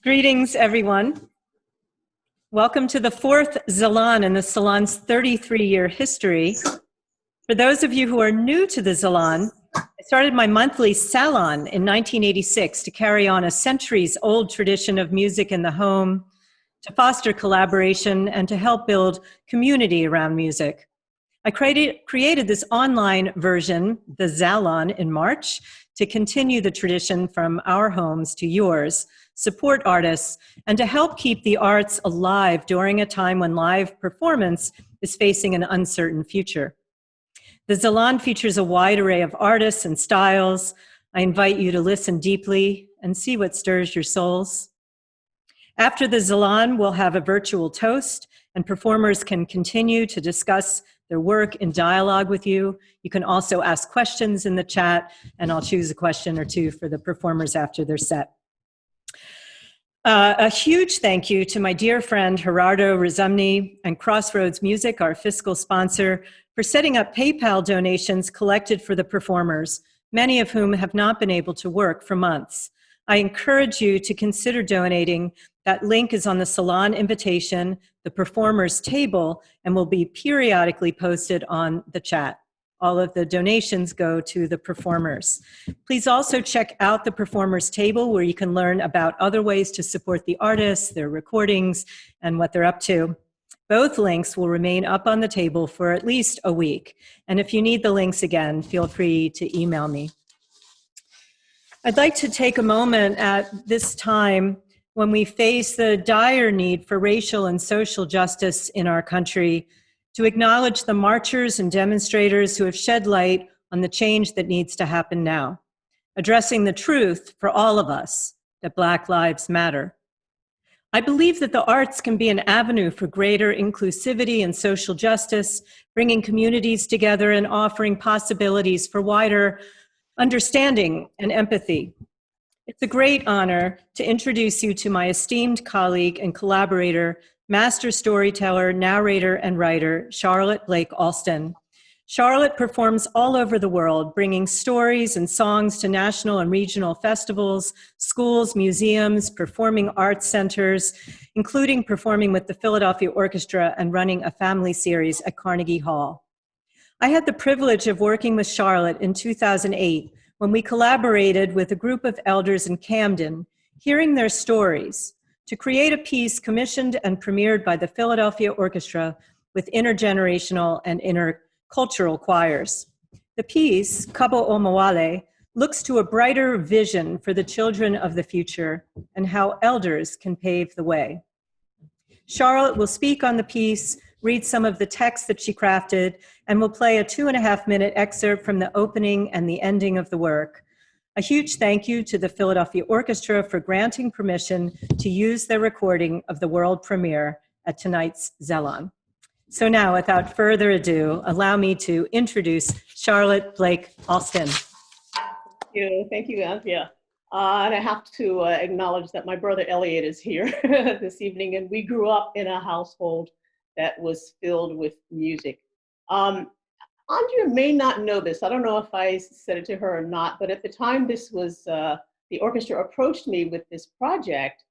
Greetings, everyone. Welcome to the fourth Zalon in the Salon's 33-year history. For those of you who are new to the Zalon, I started my monthly Salon in 1986 to carry on a centuries-old tradition of music in the home, to foster collaboration, and to help build community around music. I created this online version, the Zalon, in March to continue the tradition from our homes to yours, support artists, and to help keep the arts alive during a time when live performance is facing an uncertain future. The Zalon features a wide array of artists and styles. I invite you to listen deeply and see what stirs your souls. After the Zalon, we'll have a virtual toast, and performers can continue to discuss their work in dialogue with you. You can also ask questions in the chat, and I'll choose a question or two for the performers after their set. A huge thank you to my dear friend Gerardo Rizumni and Crossroads Music, our fiscal sponsor, for setting up PayPal donations collected for the performers, many of whom have not been able to work for months. I encourage you to consider donating. That link is on the Salon invitation, the performers table, and will be periodically posted on the chat. All of the donations go to the performers. Please also check out the performers table where you can learn about other ways to support the artists, their recordings, and what they're up to. Both links will remain up on the table for at least a week. And if you need the links again, feel free to email me. I'd like to take a moment at this time when we face the dire need for racial and social justice in our country to acknowledge the marchers and demonstrators who have shed light on the change that needs to happen now, addressing the truth for all of us that Black lives matter. I believe that the arts can be an avenue for greater inclusivity and social justice, bringing communities together and offering possibilities for wider understanding and empathy. It's a great honor to introduce you to my esteemed colleague and collaborator, master storyteller, narrator, and writer, Charlotte Blake Alston. Charlotte performs all over the world, bringing stories and songs to national and regional festivals, schools, museums, performing arts centers, including performing with the Philadelphia Orchestra and running a family series at Carnegie Hall. I had the privilege of working with Charlotte in 2008 when we collaborated with a group of elders in Camden, hearing their stories, to create a piece commissioned and premiered by the Philadelphia Orchestra with intergenerational and intercultural choirs. The piece, Kabo Omawale, looks to a brighter vision for the children of the future and how elders can pave the way. Charlotte will speak on the piece, read some of the text that she crafted, and will play a 2.5-minute excerpt from the opening and the ending of the work. A huge thank you to the Philadelphia Orchestra for granting permission to use their recording of the world premiere at tonight's Zalon. So now, without further ado, allow me to introduce Charlotte Blake Alston. Thank you, Andrea. And I have to acknowledge that my brother Elliot is here this evening, and we grew up in a household that was filled with music. Andrea may not know this. I don't know if I said it to her or not, but at the time this was, the orchestra approached me with this project,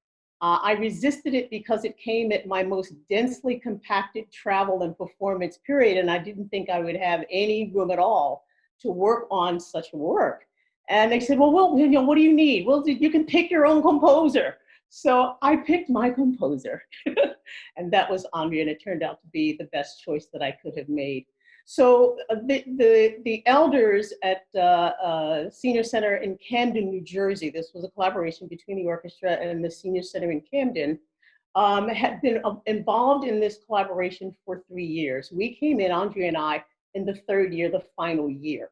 I resisted it because it came at my most densely compacted travel and performance period, and I didn't think I would have any room at all to work on such work. And they said, well, what do you need? Well, you can pick your own composer. So I picked my composer, and that was Andrea, and it turned out to be the best choice that I could have made. So the elders at Senior Center in Camden, New Jersey, this was a collaboration between the orchestra and the Senior Center in Camden, had been involved in this collaboration for 3 years. We came in, Andrea and I, in the third year, the final year.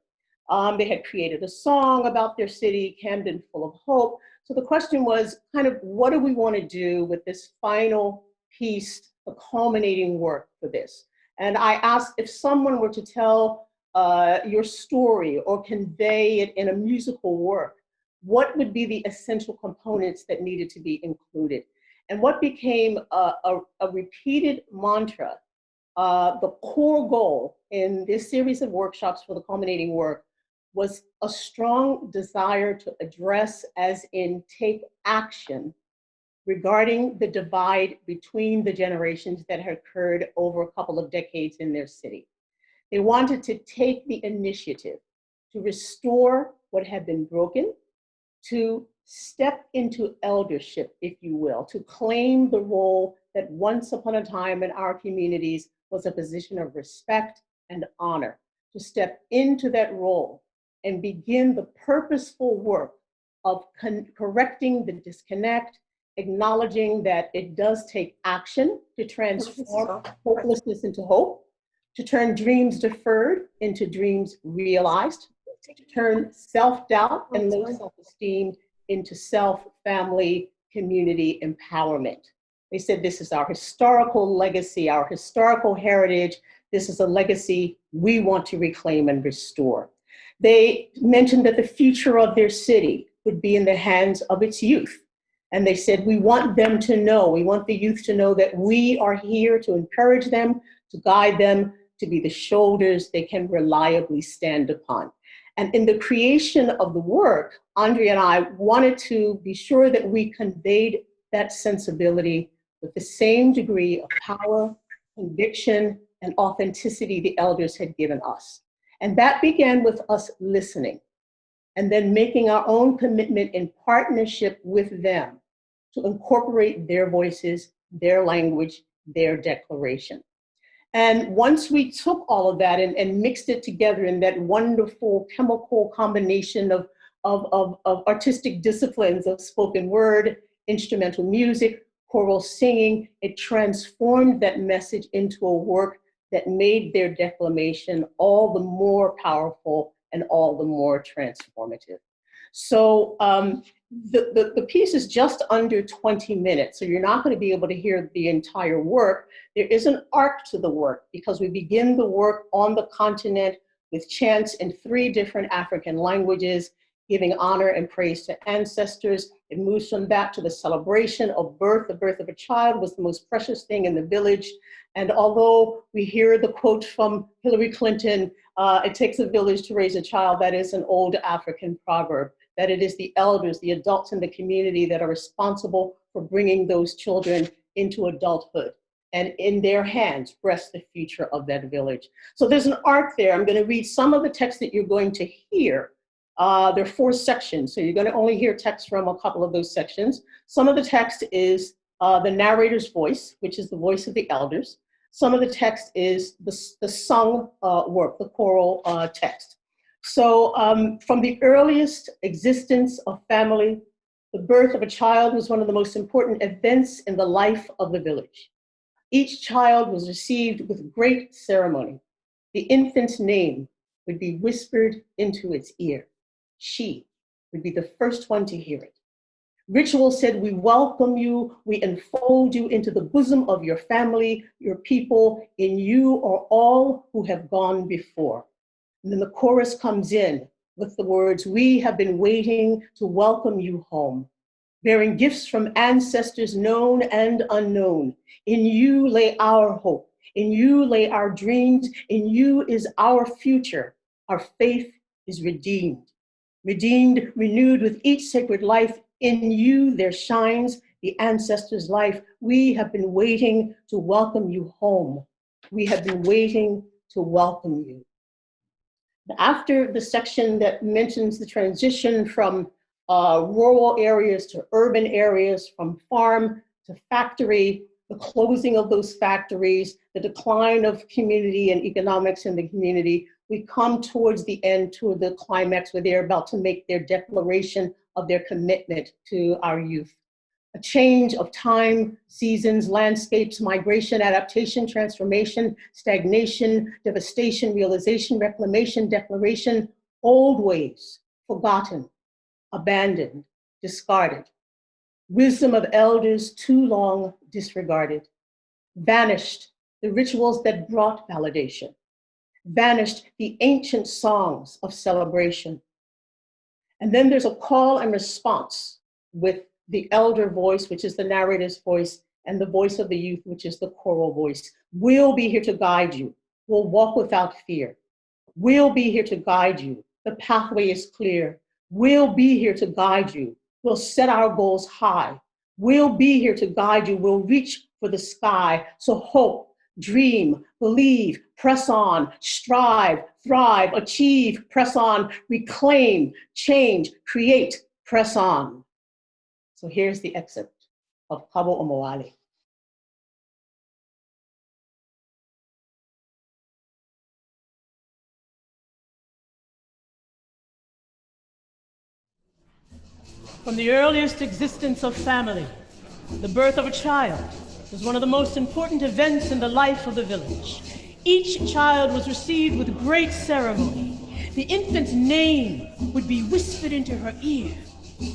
They had created a song about their city, Camden Full of Hope. So the question was kind of, what do we want to do with this final piece, the culminating work for this? And I asked if someone were to tell your story or convey it in a musical work, what would be the essential components that needed to be included? And what became a repeated mantra, the core goal in this series of workshops for the culminating work was a strong desire to address, as in take action, regarding the divide between the generations that had occurred over a couple of decades in their city. They wanted to take the initiative to restore what had been broken, to step into eldership, if you will, to claim the role that once upon a time in our communities was a position of respect and honor, to step into that role and begin the purposeful work of correcting the disconnect, acknowledging that it does take action to transform hopelessness into hope, to turn dreams deferred into dreams realized, to turn self-doubt and low self-esteem into self-family community empowerment. They said this is our historical legacy, our historical heritage. This is a legacy we want to reclaim and restore. They mentioned that the future of their city would be in the hands of its youth. And they said, we want them to know, we want the youth to know that we are here to encourage them, to guide them, to be the shoulders they can reliably stand upon. And in the creation of the work, Andrea and I wanted to be sure that we conveyed that sensibility with the same degree of power, conviction, and authenticity the elders had given us. And that began with us listening and then making our own commitment in partnership with them to incorporate their voices, their language, their declaration. And once we took all of that and mixed it together in that wonderful chemical combination of artistic disciplines of spoken word, instrumental music, choral singing, it transformed that message into a work that made their declamation all the more powerful and all the more transformative. So the piece is just under 20 minutes, so you're not going to be able to hear the entire work. There is an arc to the work because we begin the work on the continent with chants in 3 different African languages, giving honor and praise to ancestors. It moves from that to the celebration of birth. The birth of a child was the most precious thing in the village. And although we hear the quote from Hillary Clinton, it takes a village to raise a child, that is an old African proverb, that it is the elders, the adults in the community that are responsible for bringing those children into adulthood. And in their hands rests the future of that village. So there's an arc there. I'm going to read some of the text that you're going to hear. There are 4 sections, so you're going to only hear text from a couple of those sections. Some of the text is the narrator's voice, which is the voice of the elders. Some of the text is the sung work, the choral text. So from the earliest existence of family, the birth of a child was one of the most important events in the life of the village. Each child was received with great ceremony. The infant's name would be whispered into its ear. She would be the first one to hear it. Ritual said, we welcome you, we enfold you into the bosom of your family, your people. In you are all who have gone before. And then the chorus comes in with the words, we have been waiting to welcome you home, bearing gifts from ancestors known and unknown. In you lay our hope, in you lay our dreams, in you is our future. Our faith is redeemed, renewed with each sacred life. In you there shines the ancestors' life. We have been waiting to welcome you home. We have been waiting to welcome you. After the section that mentions the transition from rural areas to urban areas, from farm to factory, the closing of those factories, the decline of community and economics in the community, we come towards the end, toward the climax where they're about to make their declaration of their commitment to our youth. A change of time, seasons, landscapes, migration, adaptation, transformation, stagnation, devastation, realization, reclamation, declaration, old ways, forgotten, abandoned, discarded. Wisdom of elders too long disregarded. Vanished the rituals that brought validation. Vanished the ancient songs of celebration. And then there's a call and response with the elder voice, which is the narrator's voice, and the voice of the youth, which is the choral voice. We'll be here to guide you. We'll walk without fear. We'll be here to guide you. The pathway is clear. We'll be here to guide you. We'll set our goals high. We'll be here to guide you. We'll reach for the sky. So hope, dream, believe, press on, strive, thrive, achieve, press on, reclaim, change, create, press on. So here's the excerpt of Kabo Omoale. From the earliest existence of family, the birth of a child was one of the most important events in the life of the village. Each child was received with great ceremony. The infant's name would be whispered into her ear.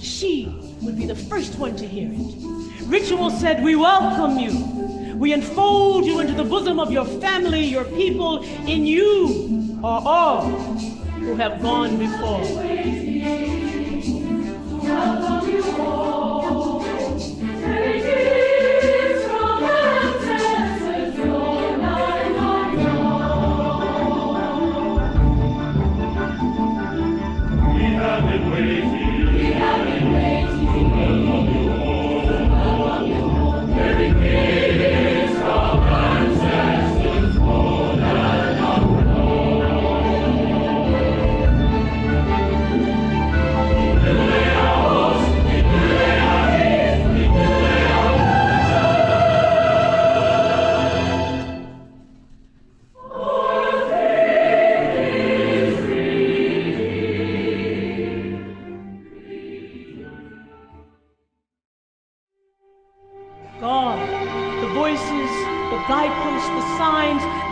She would be the first one to hear it. Ritual said, "We welcome you. We enfold you into the bosom of your family, your people. In you are all who have gone before."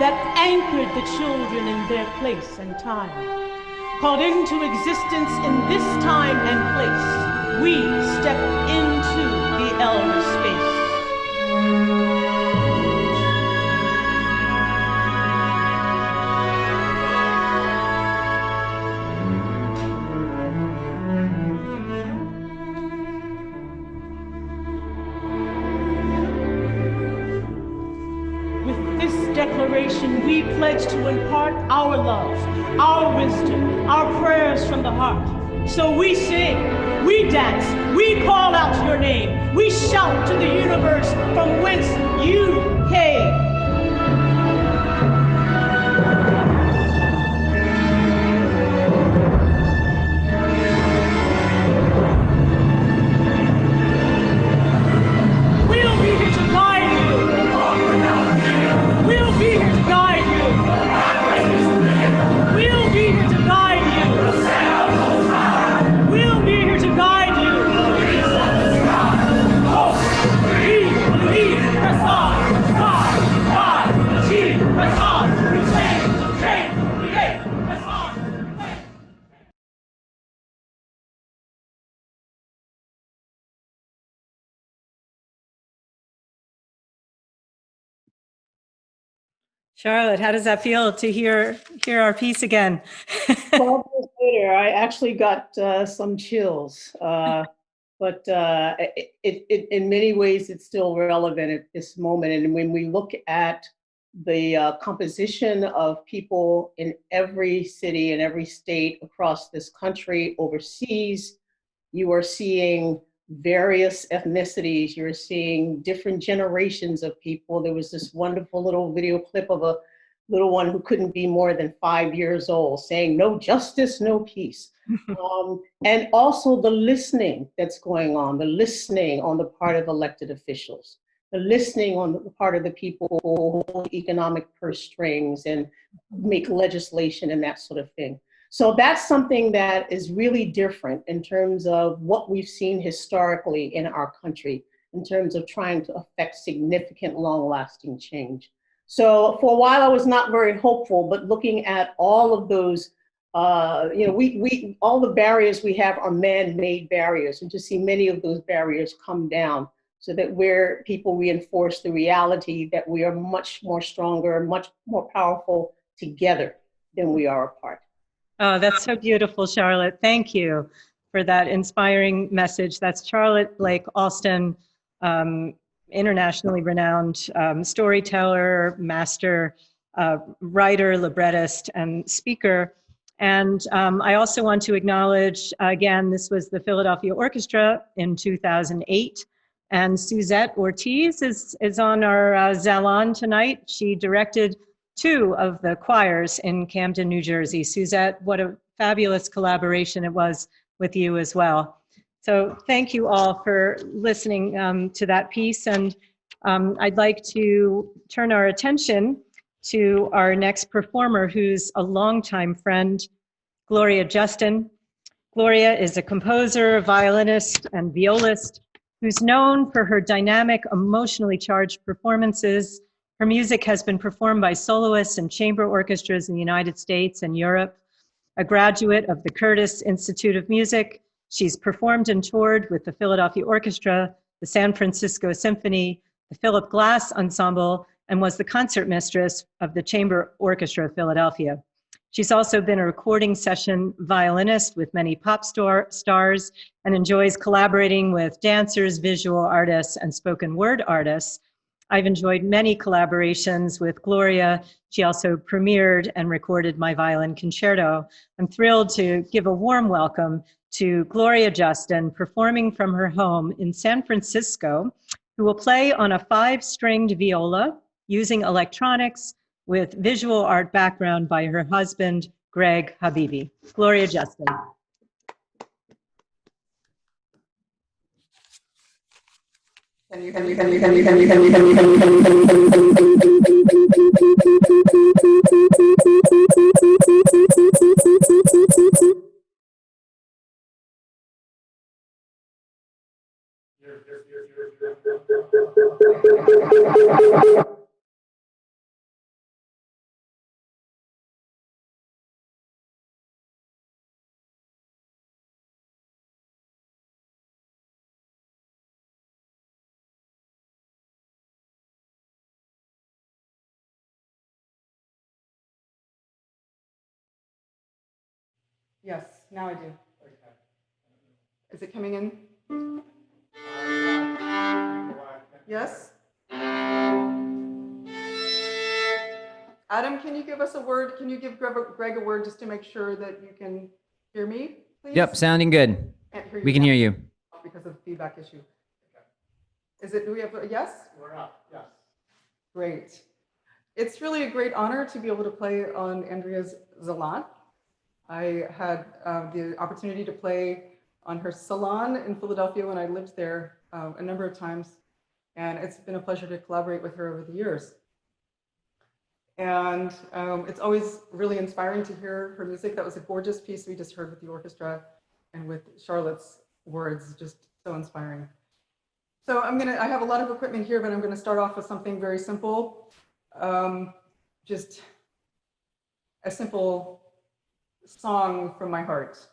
That anchored the children in their place and time. Called into existence in this time and place, we step into the elder space. We pledge to impart our love, our wisdom, our prayers from the heart. So we sing, we dance, we call out your name, we shout to the universe from whence you came. Charlotte, how does that feel to hear our piece again? 12 years later, I actually got some chills, but in many ways, it's still relevant at this moment. And when we look at the composition of people in every city and every state across this country, overseas, you are seeing various ethnicities, you're seeing different generations of people. There was this wonderful little video clip of a little one who couldn't be more than 5 years old saying, "No justice, no peace." And also the listening that's going on, the listening on the part of elected officials, the listening on the part of the people who hold economic purse strings and make legislation and that sort of thing. So that's something that is really different in terms of what we've seen historically in our country, in terms of trying to affect significant, long-lasting change. So for a while, I was not very hopeful, but looking at all of those, all the barriers we have are man-made barriers, and to see many of those barriers come down so that where people reinforce the reality that we are much more stronger, much more powerful together than we are apart. Oh, that's so beautiful, Charlotte. Thank you for that inspiring message. That's Charlotte Blake Alston, internationally renowned storyteller, master writer, librettist, and speaker. And I also want to acknowledge, again, this was the Philadelphia Orchestra in 2008. And Suzette Ortiz is on our Zalon tonight. She directed 2 of the choirs in Camden, New Jersey. Suzette, what a fabulous collaboration it was with you as well. So thank you all for listening to that piece. And I'd like to turn our attention to our next performer, who's a longtime friend, Gloria Justen. Gloria is a composer, violinist, and violist who's known for her dynamic, emotionally charged performances. Her music has been performed by soloists and chamber orchestras in the United States and Europe. A graduate of the Curtis Institute of Music, she's performed and toured with the Philadelphia Orchestra, the San Francisco Symphony, the Philip Glass Ensemble, and was the concert mistress of the Chamber Orchestra of Philadelphia. She's also been a recording session violinist with many pop stars and enjoys collaborating with dancers, visual artists, and spoken word artists. I've enjoyed many collaborations with Gloria. She also premiered and recorded my violin concerto. I'm thrilled to give a warm welcome to Gloria Justen, performing from her home in San Francisco, who will play on a 5-stringed viola using electronics with visual art background by her husband, Greg Habiby. Gloria Justen. Yes, now I do. Is it coming in? Yes? Adam, can you give us a word? Can you give Greg a word just to make sure that you can hear me, please? Yep, sounding good. We can hear you. Because of the feedback issue. Is it, do we have a yes? We're up, yes. Great. It's really a great honor to be able to play on Andrea's Zalon. I had the opportunity to play on her salon in Philadelphia when I lived there a number of times, and it's been a pleasure to collaborate with her over the years. And it's always really inspiring to hear her music. That was a gorgeous piece we just heard with the orchestra and with Charlotte's words, just so inspiring. So I have a lot of equipment here, but I'm gonna start off with something very simple. Just a simple song from my heart.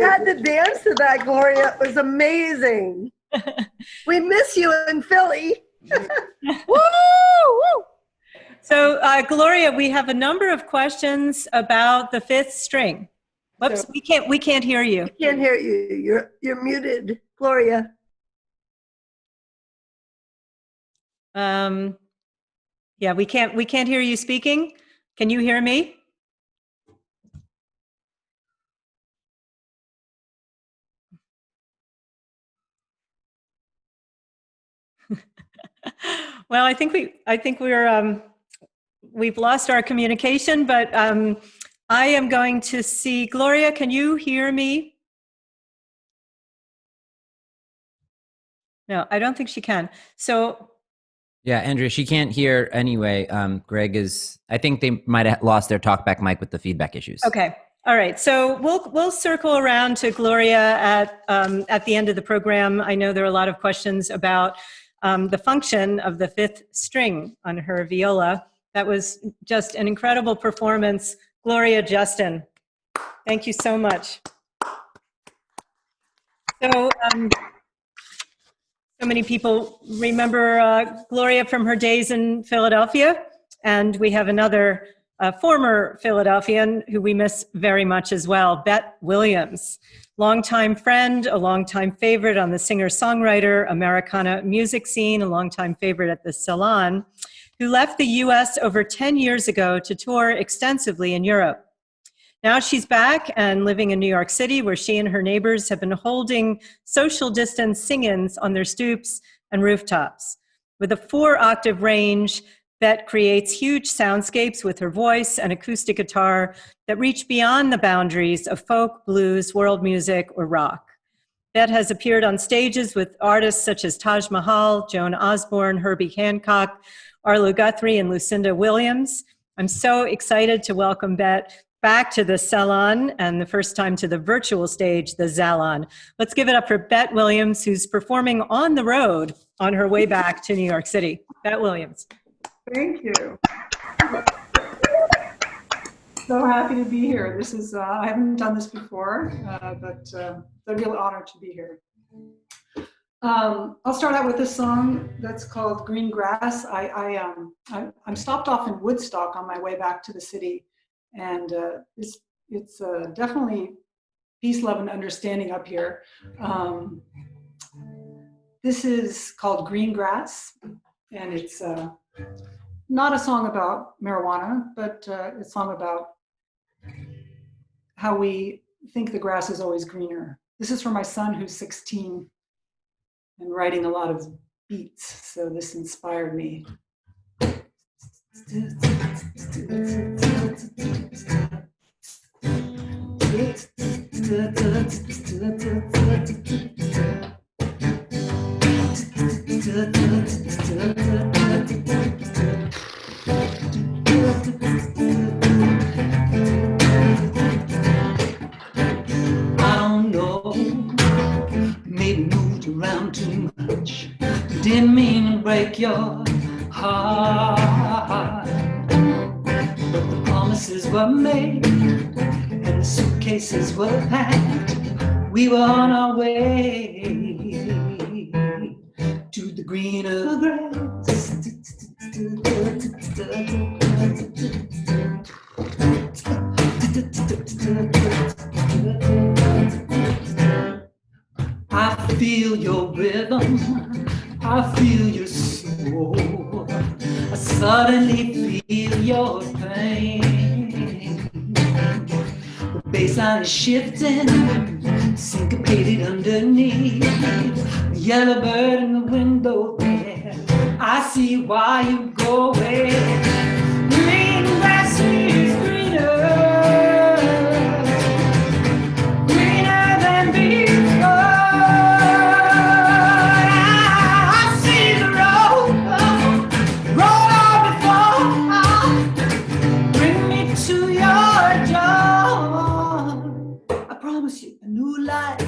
Had to dance to that, Gloria. It was amazing. We miss you in Philly. Woo! So, Gloria, we have a number of questions about the fifth string. Whoops, we can't hear you. We can't hear you. You're muted, Gloria. Yeah, we can't hear you speaking. Can you hear me? Well, I think we've lost our communication, but I am going to see Gloria. Can you hear me? No, I don't think she can. So Yeah, Andrea, she can't hear anyway. Greg I think they might have lost their talkback mic with the feedback issues. okay. All right, so we'll circle around to Gloria at the end of the program. I know there are a lot of questions about the function of the fifth string on her viola. That was just an incredible performance. Gloria Justen, thank you so much. So, so many people remember Gloria from her days in Philadelphia, and we have another former Philadelphian who we miss very much as well, Bet Williams. Longtime friend, a longtime favorite on the singer-songwriter Americana music scene, a longtime favorite at the Zalon, who left the US over 10 years ago to tour extensively in Europe. Now she's back and living in New York City, where she and her neighbors have been holding social distance sing-ins on their stoops and rooftops. With a 4-octave range, Bet creates huge soundscapes with her voice and acoustic guitar that reach beyond the boundaries of folk, blues, world music, or rock. Bet has appeared on stages with artists such as Taj Mahal, Joan Osborne, Herbie Hancock, Arlo Guthrie, and Lucinda Williams. I'm so excited to welcome Bet back to the Salon, and the first time to the virtual stage, the Zalon. Let's give it up for Bet Williams, who's performing on the road on her way back to New York City. Bet Williams. Thank you. So happy to be here. This is, I haven't done this before, but it's a real honor to be here. I'll start out with a song that's called Green Grass. I'm stopped off in Woodstock on my way back to the city, and it's definitely peace, love, and understanding up here. This is called Green Grass, and it's not a song about marijuana, but a song about how we think the grass is always greener. This is for my son, who's 16 and writing a lot of beats, so this inspired me. Around too much, didn't mean to break your heart, but the promises were made and the suitcases were packed. We were on our way to the greener grass. I feel your rhythm, I feel your soul, I suddenly feel your pain. The bassline is shifting, syncopated underneath. The yellow bird in the window there, I see why you go away. Green grass is greener. A new life.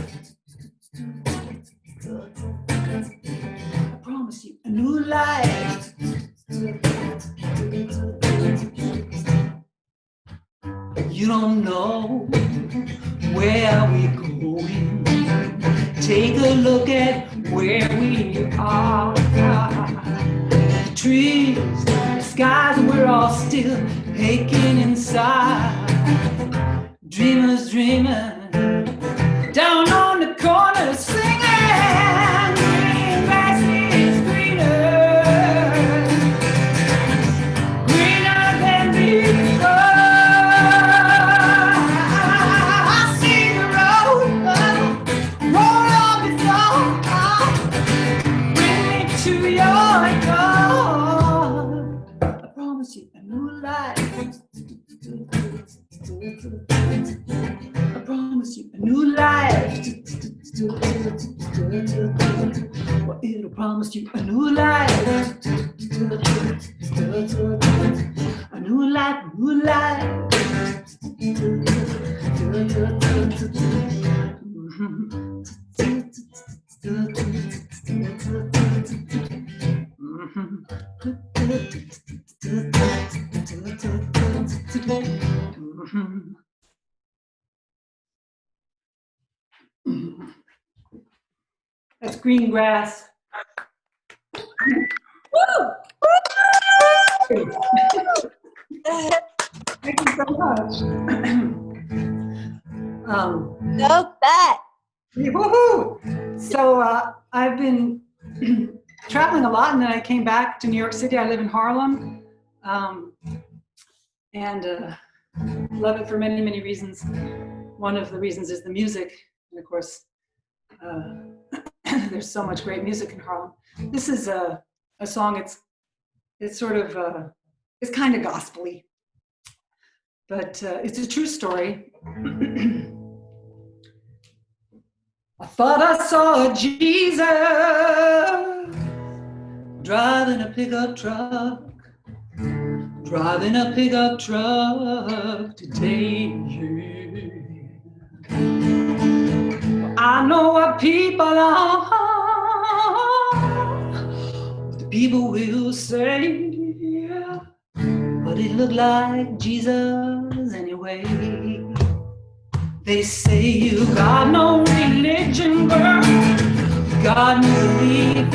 don't know where we're going. Take a look at where we are. The trees, the skies, and we're all still aching inside. Dreamers dreaming down on the corner singing. Green grass is greener, greener than before. I see the road roll on before. Bring me to your door. I promise you a new life. I promise you a new life. Well, it'll promise you a new life. A new life, new life. That's green grass. Woo! Thank you so much. So bad. Woohoo! So I've been traveling a lot, and then I came back to New York City. I live in Harlem, and love it for many, many reasons. One of the reasons is the music, and of course, there's so much great music in Harlem. This is a song. It's sort of it's kind of gospel-y, but it's a true story. I thought I saw Jesus driving a pickup truck, today. I know what people are, what the people will say, but it looked like Jesus anyway. They say you got no religion, girl, God no belief.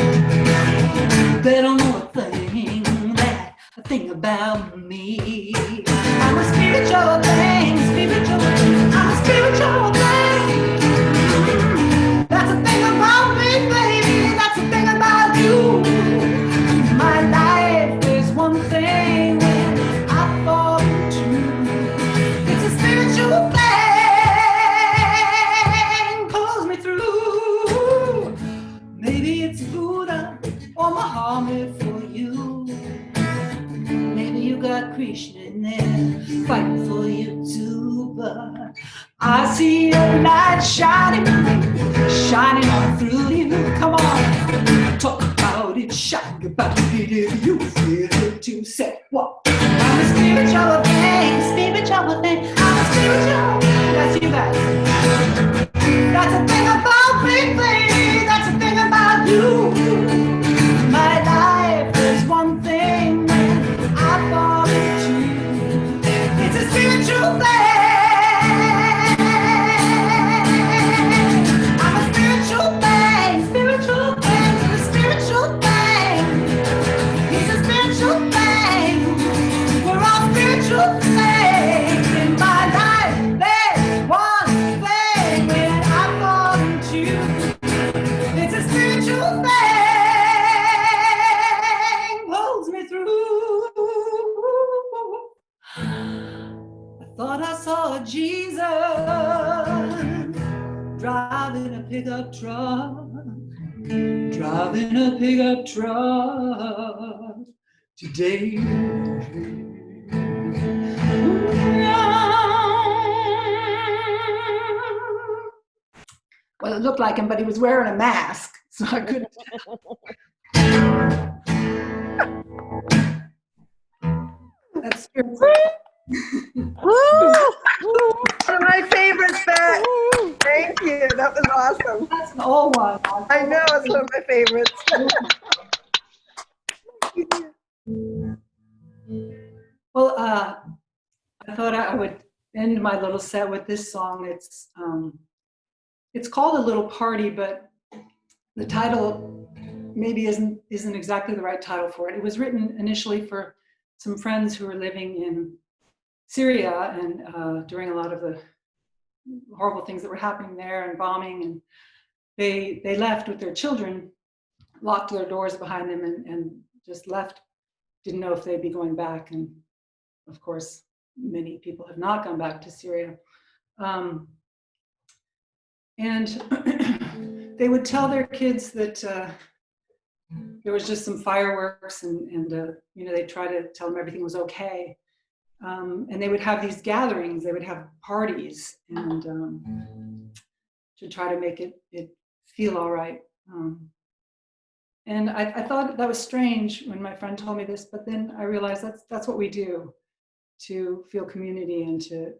They don't know a thing about me. I'm a spiritual thing, I'm a spiritual thing. That's the thing about me, baby, that's the thing about you. My life is one thing I fall into. It's a spiritual thing, pulls me through. Maybe it's Buddha or Muhammad for you. Maybe you got Krishna in there fighting for you too, but I see a light shining on through you. Come on, talk about it, shout about it if you feel it too. Say what? I'm a spiritual thing, I'm a spiritual. That's you guys. That's a thing about me, baby. That's a thing about you. My life is one thing I fall into. It's a spiritual thing. I'm a spiritual thing. It's a spiritual thing. It's a spiritual thing. We're all spiritual things in my life. There's one thing that I fall into. It's a spiritual thing. Pulls me through. I thought I saw Jesus driving a pickup truck today. Well, it looked like him, but he was wearing a mask, so I couldn't. That's spiritual. One of my favorites, Beth. Thank you. That was awesome. That's an old one. I know, it's one of my favorites. Well, I thought I would end my little set with this song. It's called A Little Party, but the title maybe isn't exactly the right title for it. It was written initially for some friends who were living in Syria and during a lot of the horrible things that were happening there and bombing, and they left with their children, locked their doors behind them, and just left. Didn't know if they'd be going back, and of course many people have not gone back to Syria. And they would tell their kids that there was just some fireworks, and they'd try to tell them everything was okay. And they would have these gatherings, they would have parties, and to try to make it feel all right. And I thought that was strange when my friend told me this, but then I realized that's what we do to feel community and to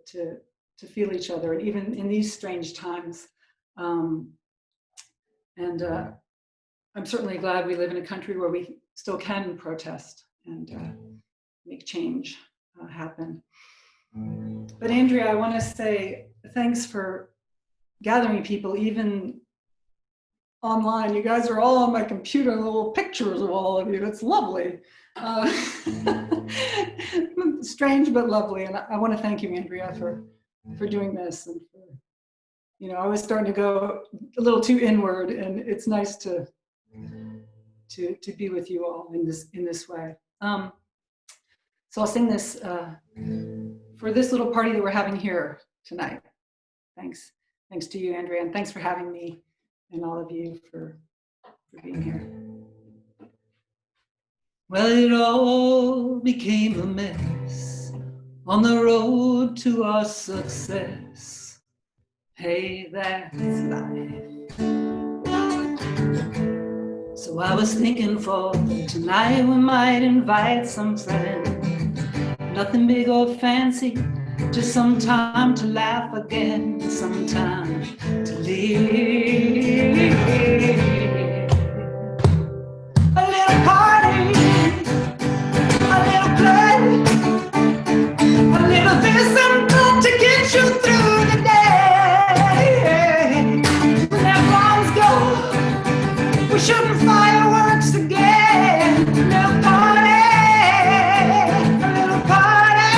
feel each other, and even in these strange times. I'm certainly glad we live in a country where we still can protest and make change happen. But Andrea, I want to say thanks for gathering people, even online. You guys are all on my computer, little pictures of all of you. It's lovely. Strange but lovely. And I want to thank you, Andrea, for doing this. And for, I was starting to go a little too inward, and it's nice to be with you all in this way. So I'll sing this for this little party that we're having here tonight. Thanks to you, Andrea, and thanks for having me, and all of you for being here. Well, it all became a mess on the road to our success. Hey, that's life. So I was thinking for tonight we might invite some friends. Nothing big or fancy, just some time to laugh again, some time to live. A little party, a little play, a little this and that to get you through the day. When that bombs go, we're shooting fireworks again. A little party, a little party.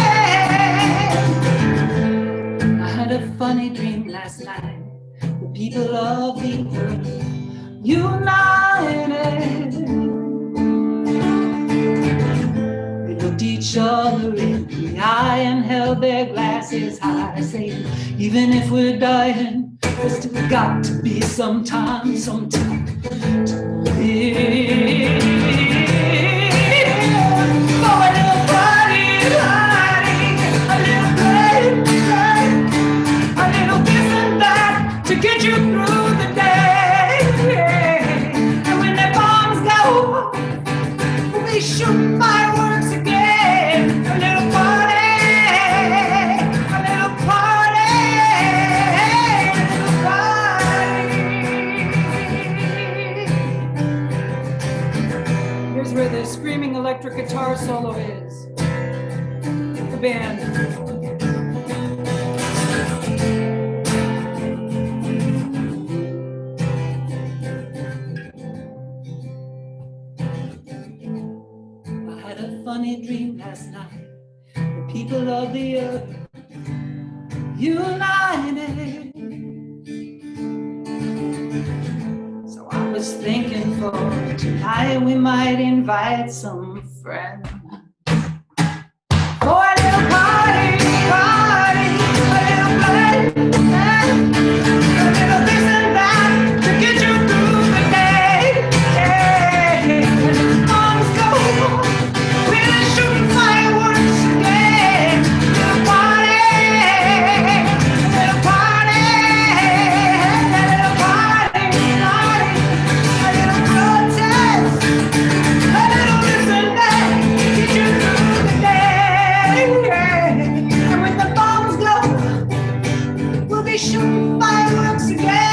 I had a funny dream last night. The people of the earth united. They looked each other in the eye and held their glasses high, saying, even if we're dying, there's still got to be some time to live. So a little party, a little play, a little this and that to get you through the day. And when the bombs go, we'll be shooting fireworks again. A little party, a little party, a little party. Here's where the screaming electric guitar solo is. The band. Funny dream last night. The people of the earth united. So I was thinking for tonight we might invite some friends for a little party, a little play, a little this and that to get you through the day. Bombs go. Shooting fireworks again. Little party, little party, little party, a little protest, a little this and that, get you through the day. And when the bombs go, we'll be shooting fireworks again.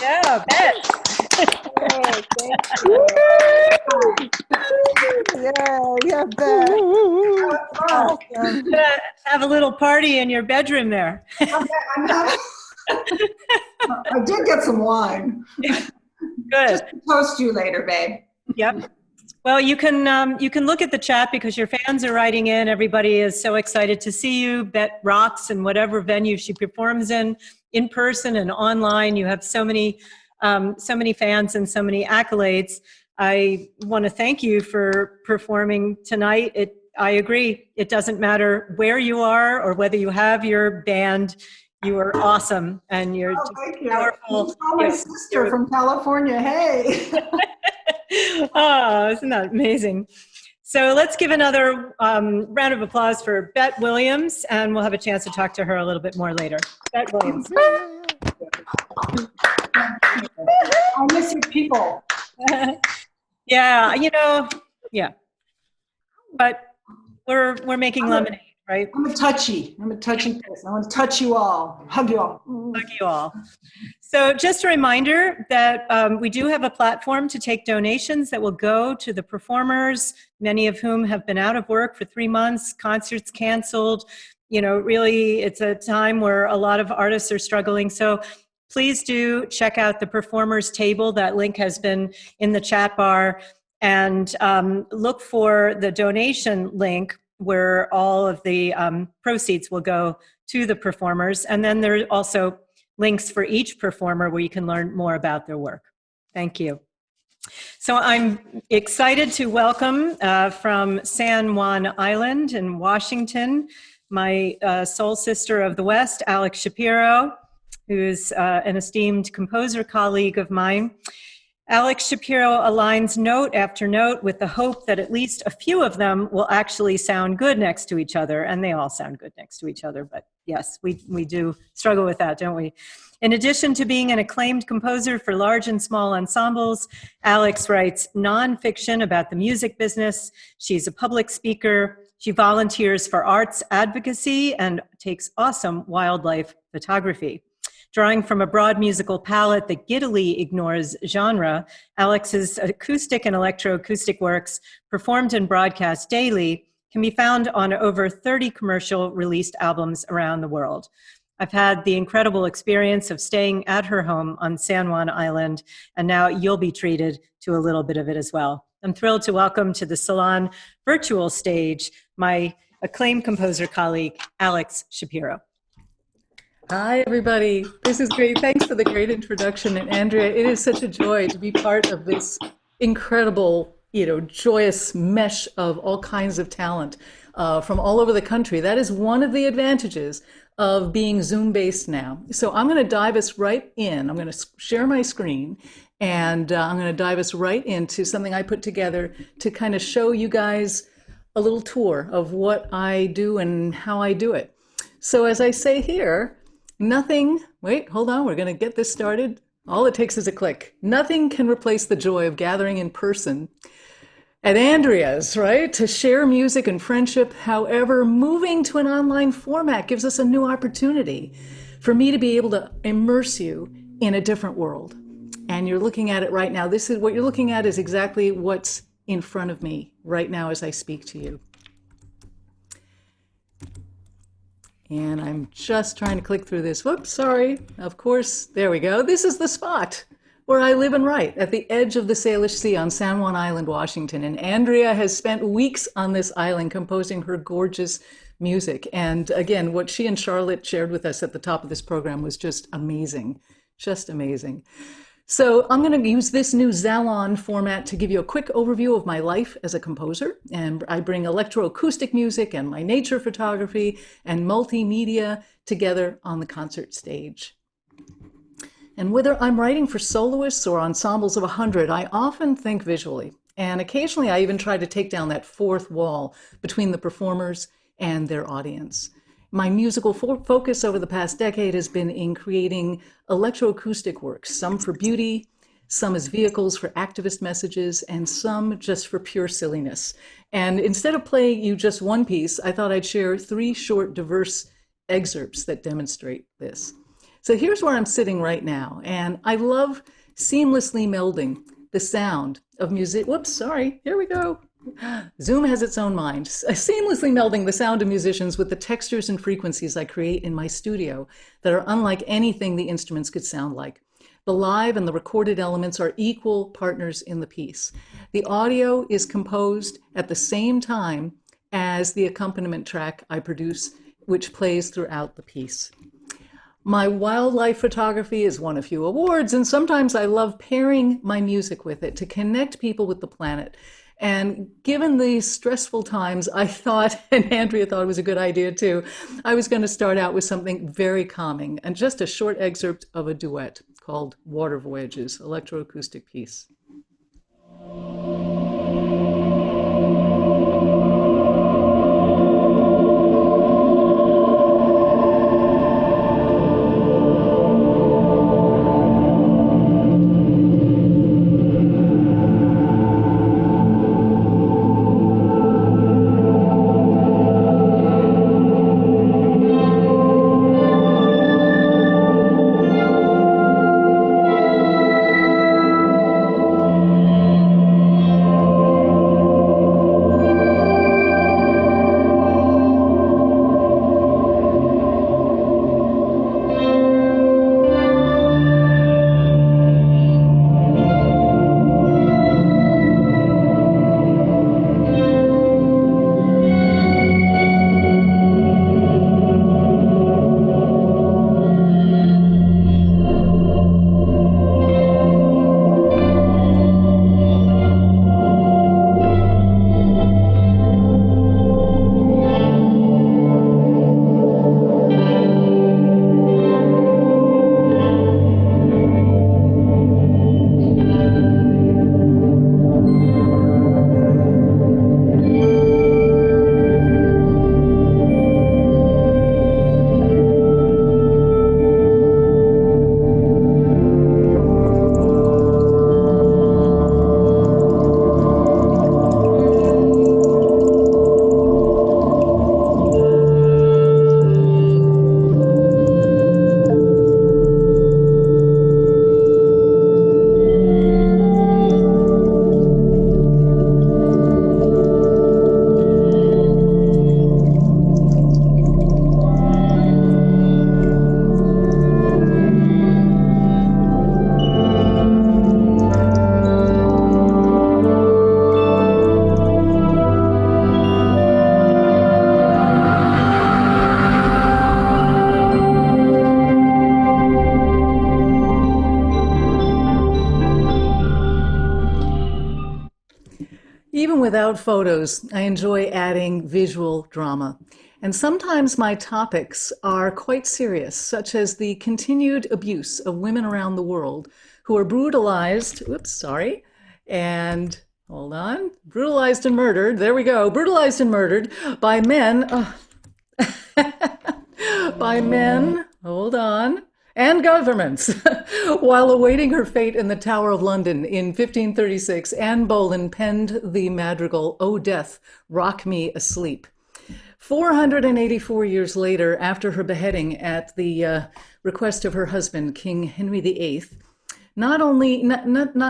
Yeah, Bet. Oh, thank you. Yeah, Bet. Awesome. Have a little party in your bedroom there. I did get some wine. Good. Toast you later, babe. Yep. Well, you can look at the chat because your fans are writing in. Everybody is so excited to see you. Bet rocks in whatever venue she performs in person and online. You have so many fans and so many accolades. I want to thank you for performing tonight. I agree. It doesn't matter where you are or whether you have your band. You are awesome, and you're Thank you. powerful. Oh, my sister from California. Hey. Oh, isn't that amazing? So let's give another round of applause for Bet Williams, and we'll have a chance to talk to her a little bit more later. Bet Williams. I miss your people. Yeah, yeah. But we're making lemonade, right? I'm a touchy person. I want to touch you all, hug you all. Hug you all. So just a reminder that we do have a platform to take donations that will go to the performers, many of whom have been out of work for 3 months, concerts canceled. Really, it's a time where a lot of artists are struggling. So please do check out the performers table. That link has been in the chat bar. And look for the donation link where all of the proceeds will go to the performers. And then there are also links for each performer where you can learn more about their work. Thank you. So I'm excited to welcome from San Juan Island in Washington, my soul sister of the West, Alex Shapiro, who's an esteemed composer colleague of mine. Alex Shapiro aligns note after note with the hope that at least a few of them will actually sound good next to each other, and they all sound good next to each other, but yes, we do struggle with that, don't we? In addition to being an acclaimed composer for large and small ensembles, Alex writes nonfiction about the music business. She's a public speaker. She volunteers for arts advocacy and takes awesome wildlife photography. Drawing from a broad musical palette that giddily ignores genre, Alex's acoustic and electroacoustic works, performed and broadcast daily, can be found on over 30 commercial released albums around the world. I've had the incredible experience of staying at her home on San Juan Island, and now you'll be treated to a little bit of it as well. I'm thrilled to welcome to the Zalon virtual stage my acclaimed composer colleague, Alex Shapiro. Hi, everybody. This is great. Thanks for the great introduction. And Andrea, it is such a joy to be part of this incredible, joyous mesh of all kinds of talent from all over the country. That is one of the advantages of being Zoom-based now. So I'm going to dive us right in. I'm going to share my screen, and I'm going to dive us right into something I put together to kind of show you guys a little tour of what I do and how I do it. So as I say here, wait, hold on, we're going to get this started. All it takes is a click. Nothing can replace the joy of gathering in person at Andrea's, right? To share music and friendship. However, moving to an online format gives us a new opportunity for me to be able to immerse you in a different world. And you're looking at it right now. This is what you're looking at is exactly what's in front of me right now as I speak to you. And I'm just trying to click through this. Whoops, sorry. Of course, there we go. This is the spot where I live and write, at the edge of the Salish Sea on San Juan Island, Washington. And Andrea has spent weeks on this island composing her gorgeous music. And again, what she and Charlotte shared with us at the top of this program was just amazing, just amazing. So I'm going to use this new Zalon format to give you a quick overview of my life as a composer. And I bring electroacoustic music and my nature photography and multimedia together on the concert stage. And whether I'm writing for soloists or ensembles of 100, I often think visually. And occasionally I even try to take down that fourth wall between the performers and their audience. My musical focus over the past decade has been in creating electroacoustic works, some for beauty, some as vehicles for activist messages, and some just for pure silliness. And instead of playing you just one piece, I thought I'd share 3 short, diverse excerpts that demonstrate this. So here's where I'm sitting right now, and I love seamlessly melding the sound of music. Whoops, sorry, here we go. Zoom has its own mind. Seamlessly melding the sound of musicians with the textures and frequencies I create in my studio that are unlike anything the instruments could sound like. The live and the recorded elements are equal partners in the piece. The audio is composed at the same time as the accompaniment track I produce, which plays throughout the piece. My wildlife photography has won a few awards, and sometimes I love pairing my music with it to connect people with the planet. And given these stressful times, I thought, and Andrea thought it was a good idea too, I was going to start out with something very calming and just a short excerpt of a duet called Water Voyages, electroacoustic piece. Even without photos, I enjoy adding visual drama. And sometimes my topics are quite serious, such as the continued abuse of women around the world who are brutalized, brutalized and murdered, there we go, brutalized and murdered by men, and governments. While awaiting her fate in the Tower of London in 1536, Anne Boleyn penned the madrigal, "O Death, Rock Me Asleep." 484 years later, after her beheading at the request of her husband, King Henry VIII, not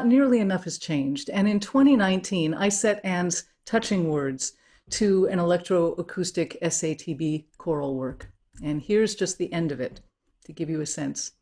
nearly enough has changed. And in 2019, I set Anne's touching words to an electroacoustic SATB choral work. And here's just the end of it to give you a sense.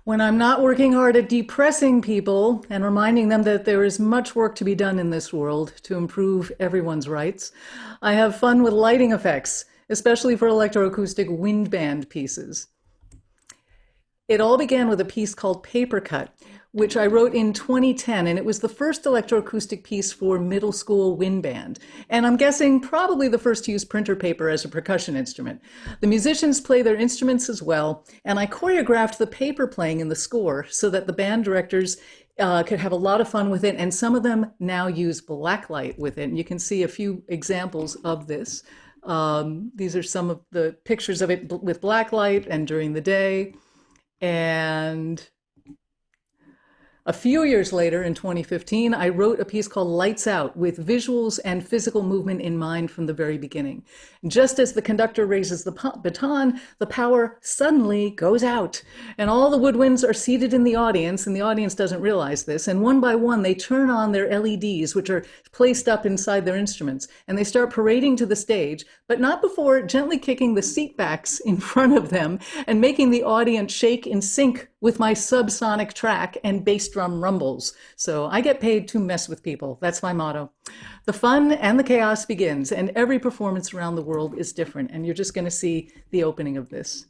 When I'm not working hard at depressing people and reminding them that there is much work to be done in this world to improve everyone's rights, I have fun with lighting effects, especially for electroacoustic wind band pieces. It all began with a piece called Paper Cut, which I wrote in 2010, and it was the first electroacoustic piece for middle school wind band. And I'm guessing probably the first to use printer paper as a percussion instrument. The musicians play their instruments as well, and I choreographed the paper playing in the score so that the band directors could have a lot of fun with it, and some of them now use blacklight with it. And you can see a few examples of this. These are some of the pictures of it with blacklight and during the day. And a few years later, in 2015, I wrote a piece called Lights Out with visuals and physical movement in mind from the very beginning. Just as the conductor raises the baton, the power suddenly goes out. And all the woodwinds are seated in the audience, and the audience doesn't realize this. And one by one, they turn on their LEDs, which are placed up inside their instruments. And they start parading to the stage, but not before gently kicking the seat backs in front of them and making the audience shake in sync with my subsonic track and bass drum rumbles. So I get paid to mess with people. That's my motto. The fun and the chaos begins, and every performance around the world is different. And you're just going to see the opening of this.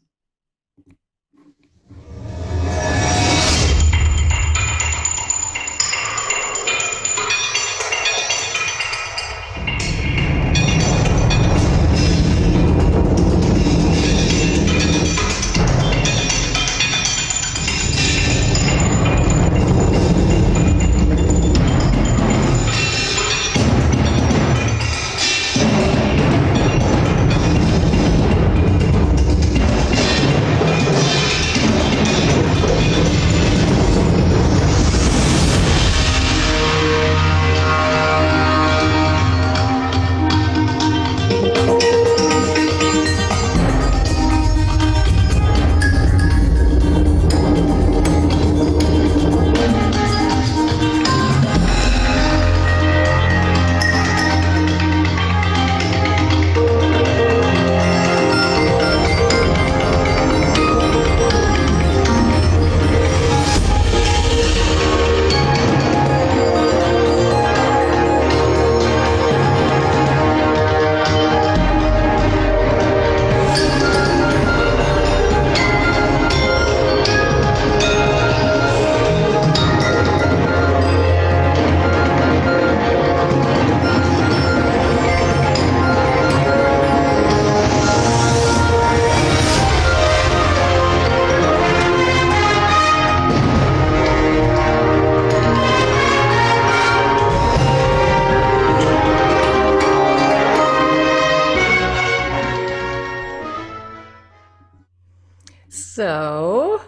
So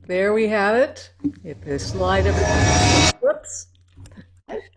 there we have it. Get this slide over. Whoops.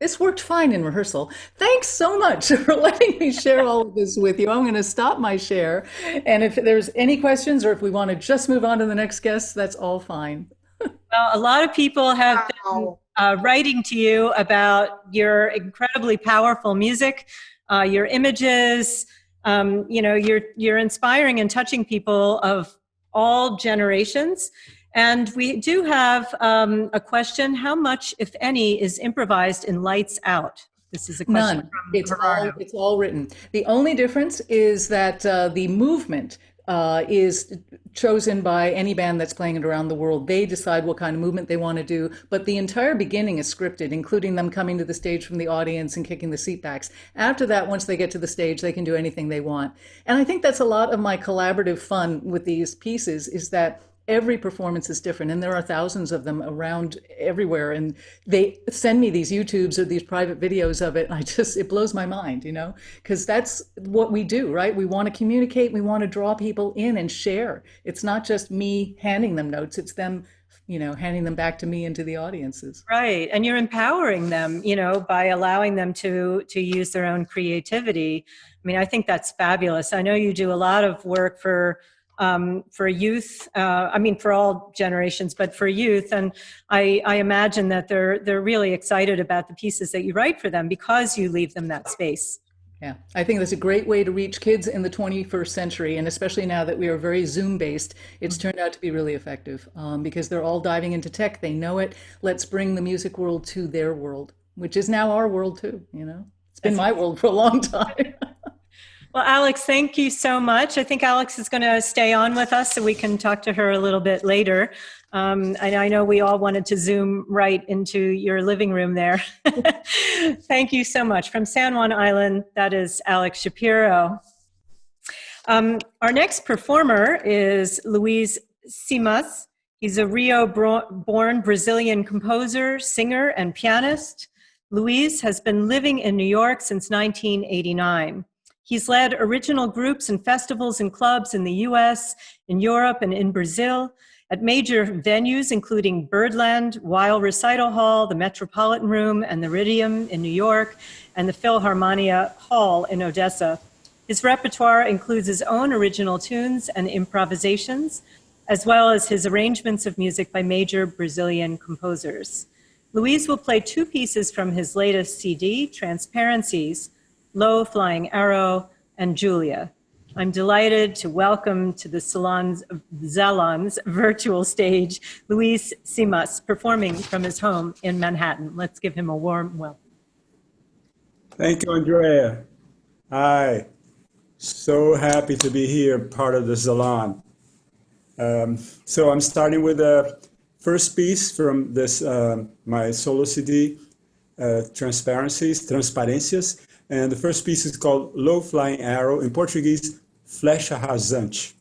This worked fine in rehearsal. Thanks so much for letting me share all of this with you. I'm going to stop my share. And if there's any questions or if we want to just move on to the next guest, that's all fine. Well, a lot of people have been writing to you about your incredibly powerful music, your images. You know, you're inspiring and touching people of all generations. And we do have a question: how much, if any, is improvised in Lights Out? This is a question. None. It's all written. The only difference is that the movement is chosen by any band that's playing it around the world. They decide what kind of movement they want to do, but the entire beginning is scripted, including them coming to the stage from the audience and kicking the seat backs. After that, once they get to the stage, they can do anything they want. And I think that's a lot of my collaborative fun with these pieces, is that every performance is different, and there are thousands of them around everywhere, and they send me these YouTubes or these private videos of it, and it blows my mind, you know, because that's what we do, right? We want to communicate, we want to draw people in and share. It's not just me handing them notes, it's them, you know, handing them back to me and to the audiences. Right, and you're empowering them, you know, by allowing them to use their own creativity. I mean, I think that's fabulous. I know you do a lot of work for youth, I mean, for all generations, but for youth. And I imagine that they're really excited about the pieces that you write for them because you leave them that space. Yeah, I think that's a great way to reach kids in the 21st century, and especially now that we are very Zoom based, it's turned out to be really effective because they're all diving into tech. They know it. Let's bring the music world to their world, which is now our world too. You know, it's been my world for a long time. Well, Alex, thank you so much. I think Alex is going to stay on with us so we can talk to her a little bit later. I know we all wanted to Zoom right into your living room there. Thank you so much. From San Juan Island, that is Alex Shapiro. Our next performer is Luis Simas. He's a Rio-born Brazilian composer, singer, and pianist. Luis has been living in New York since 1989. He's led original groups and festivals and clubs in the US, in Europe, and in Brazil at major venues including Birdland, Weil Recital Hall, the Metropolitan Room, and the Iridium in New York, and the Philharmonia Hall in Odessa. His repertoire includes his own original tunes and improvisations, as well as his arrangements of music by major Brazilian composers. Luis will play two pieces from his latest CD, Transparencies, Low Flying Arrow, and Julia. I'm delighted to welcome to the Zalon's virtual stage, Luis Simas, performing from his home in Manhattan. Let's give him a warm welcome. Thank you, Andrea. Hi, so happy to be here, part of the Zalon. So I'm starting with the first piece from this my solo CD, Transparências. And the first piece is called Low Flying Arrow, in Portuguese, Flecha Rasante.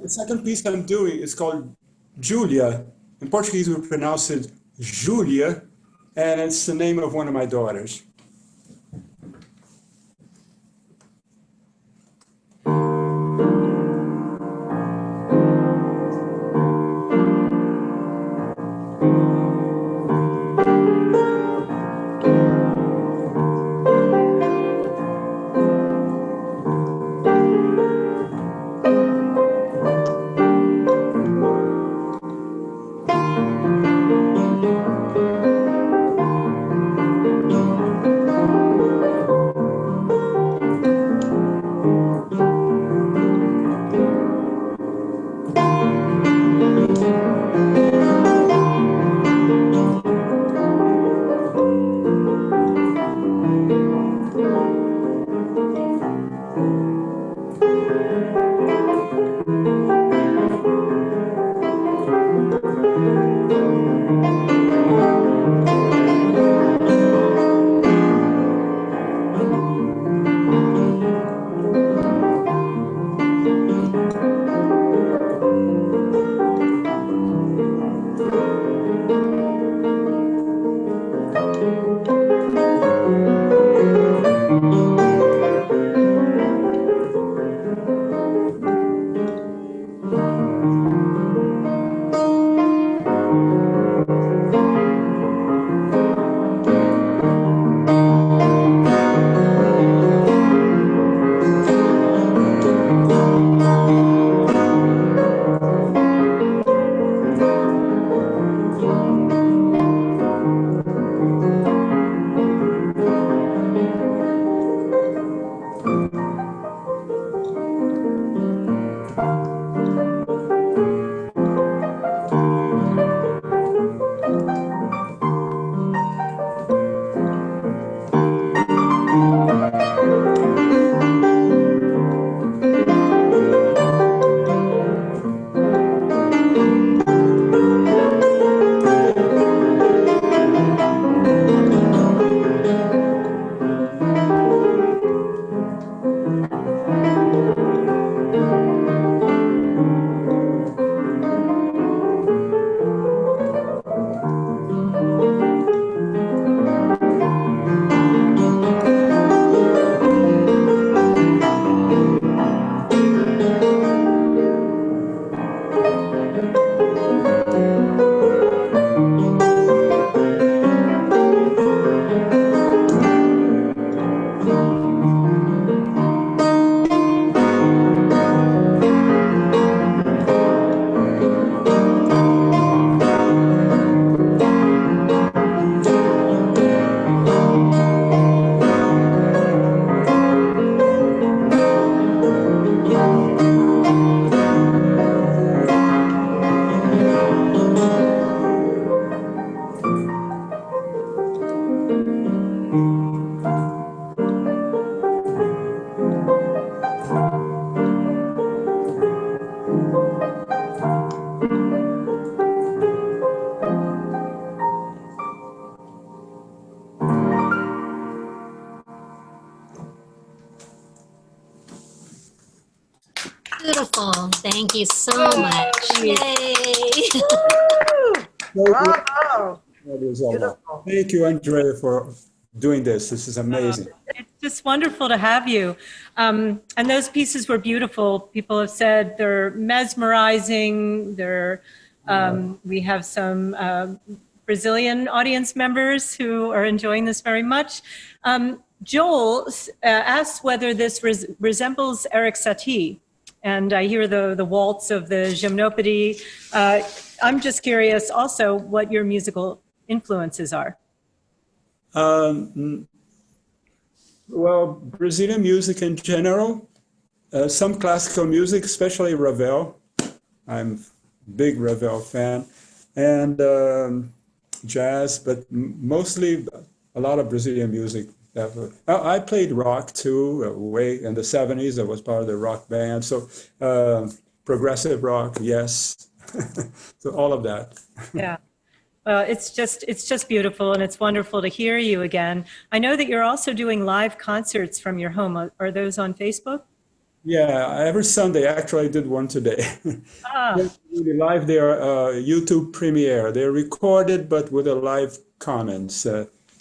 The second piece I'm doing is called Julia. In Portuguese, we pronounce it Julia, and it's the name of one of my daughters. Beautiful. Thank you so much. Yay. Bravo. That is a lot. Thank you, Andrea, for doing this. This is amazing. It's just wonderful to have you. And those pieces were beautiful. People have said they're mesmerizing. We have some Brazilian audience members who are enjoying this very much. Joel asks whether this resembles Eric Satie. And I hear the waltz of the gymnopédie. I'm just curious also what your musical influences are. Well, Brazilian music in general, some classical music, especially Ravel. I'm a big Ravel fan. And jazz, but mostly a lot of Brazilian music. I played rock too, way in the 70s. I was part of the rock band. So progressive rock, yes. So all of that. Yeah. Well, it's just beautiful, and it's wonderful to hear you again. I know that you're also doing live concerts from your home. Are those on Facebook? Yeah, every Sunday. Actually, I did one today. Ah, Really live. They are YouTube premiere. They're recorded, but with a live comments.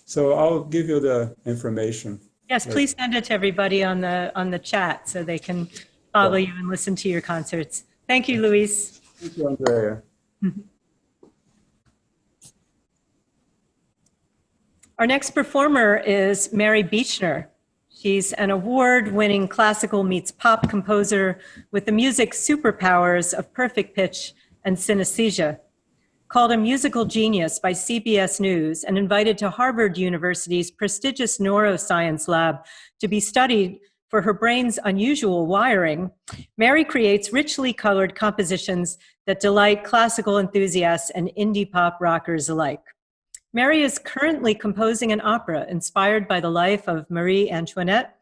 So I'll give you the information. yes, please send it to everybody on the chat so they can follow you and listen to your concerts. Thank you, Luis. Thank you, Andrea. Our next performer is Mary Beechner. She's an award-winning classical meets pop composer with the music superpowers of perfect pitch and synesthesia. Called a musical genius by CBS News and invited to Harvard University's prestigious neuroscience lab to be studied for her brain's unusual wiring, Mary creates richly colored compositions that delight classical enthusiasts and indie pop rockers alike. Mary is currently composing an opera inspired by the life of Marie Antoinette.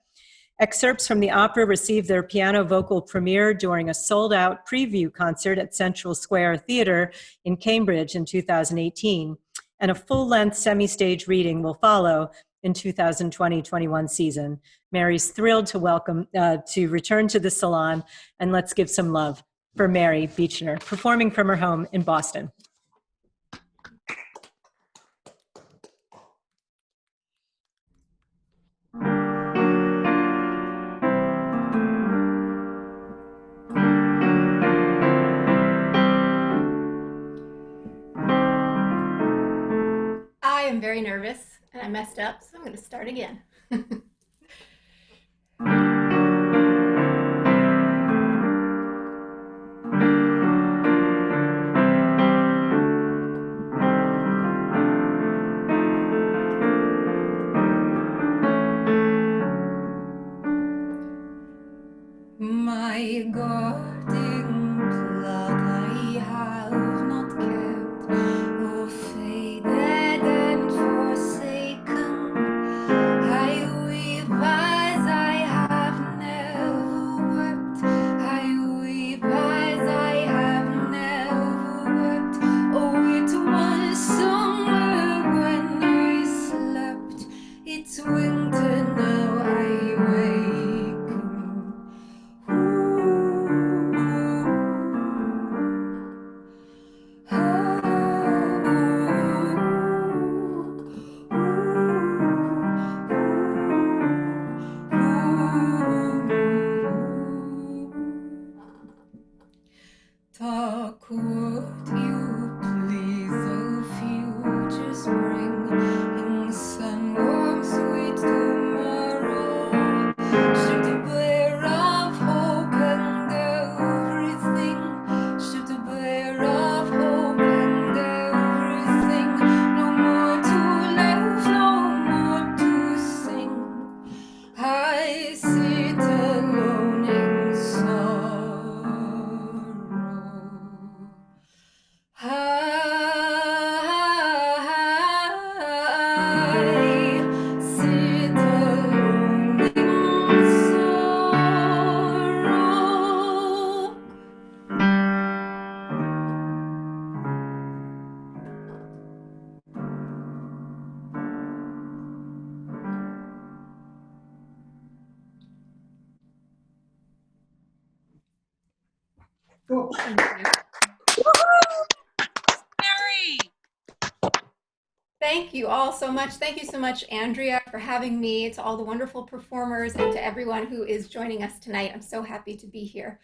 Excerpts from the opera received their piano vocal premiere during a sold-out preview concert at Central Square Theatre in Cambridge in 2018, and a full-length semi-stage reading will follow in 2020-21 season. Mary's thrilled to return to the Salon, and let's give some love for Mary Beechner, performing from her home in Boston. I am very nervous and I messed up, so I'm going to start again. My guarding plug I have not kept, or faded and forsaken. I weep as I have never wept. I weep as I have never wept. Oh, it was summer when I slept. It's winter now I waken. Talk what you please of future spring, in sun warm sweet tomorrow. Should the bear of hope and everything, should the bear of hope and everything. No more to laugh, no more to sing. I sit alone in sorrow. Cool. Thank you all so much. Thank you so much, Andrea, for having me, to all the wonderful performers, and to everyone who is joining us tonight. I'm so happy to be here.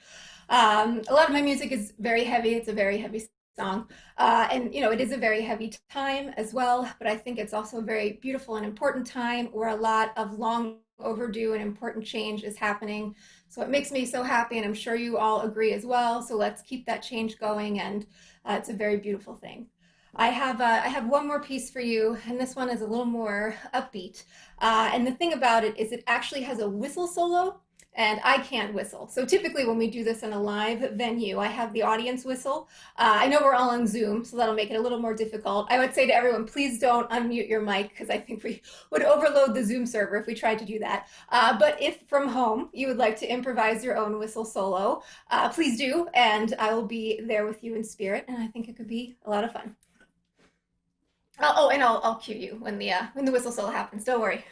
A lot of my music is very heavy. It's a very heavy song. And, you know, it is a very heavy time as well, but I think it's also a very beautiful and important time where a lot of long overdue and important change is happening. So it makes me so happy, and I'm sure you all agree as well. So let's keep that change going, and it's a very beautiful thing. I have one more piece for you, and this one is a little more upbeat. And the thing about it is it actually has a whistle solo, and I can't whistle. So typically when we do this in a live venue, I have the audience whistle. I know we're all on Zoom, so that'll make it a little more difficult. I would say to everyone, please don't unmute your mic, because I think we would overload the Zoom server if we tried to do that. But if from home you would like to improvise your own whistle solo, please do, and I will be there with you in spirit, and I think it could be a lot of fun. Oh, and I'll cue you when the whistle solo happens. Don't worry.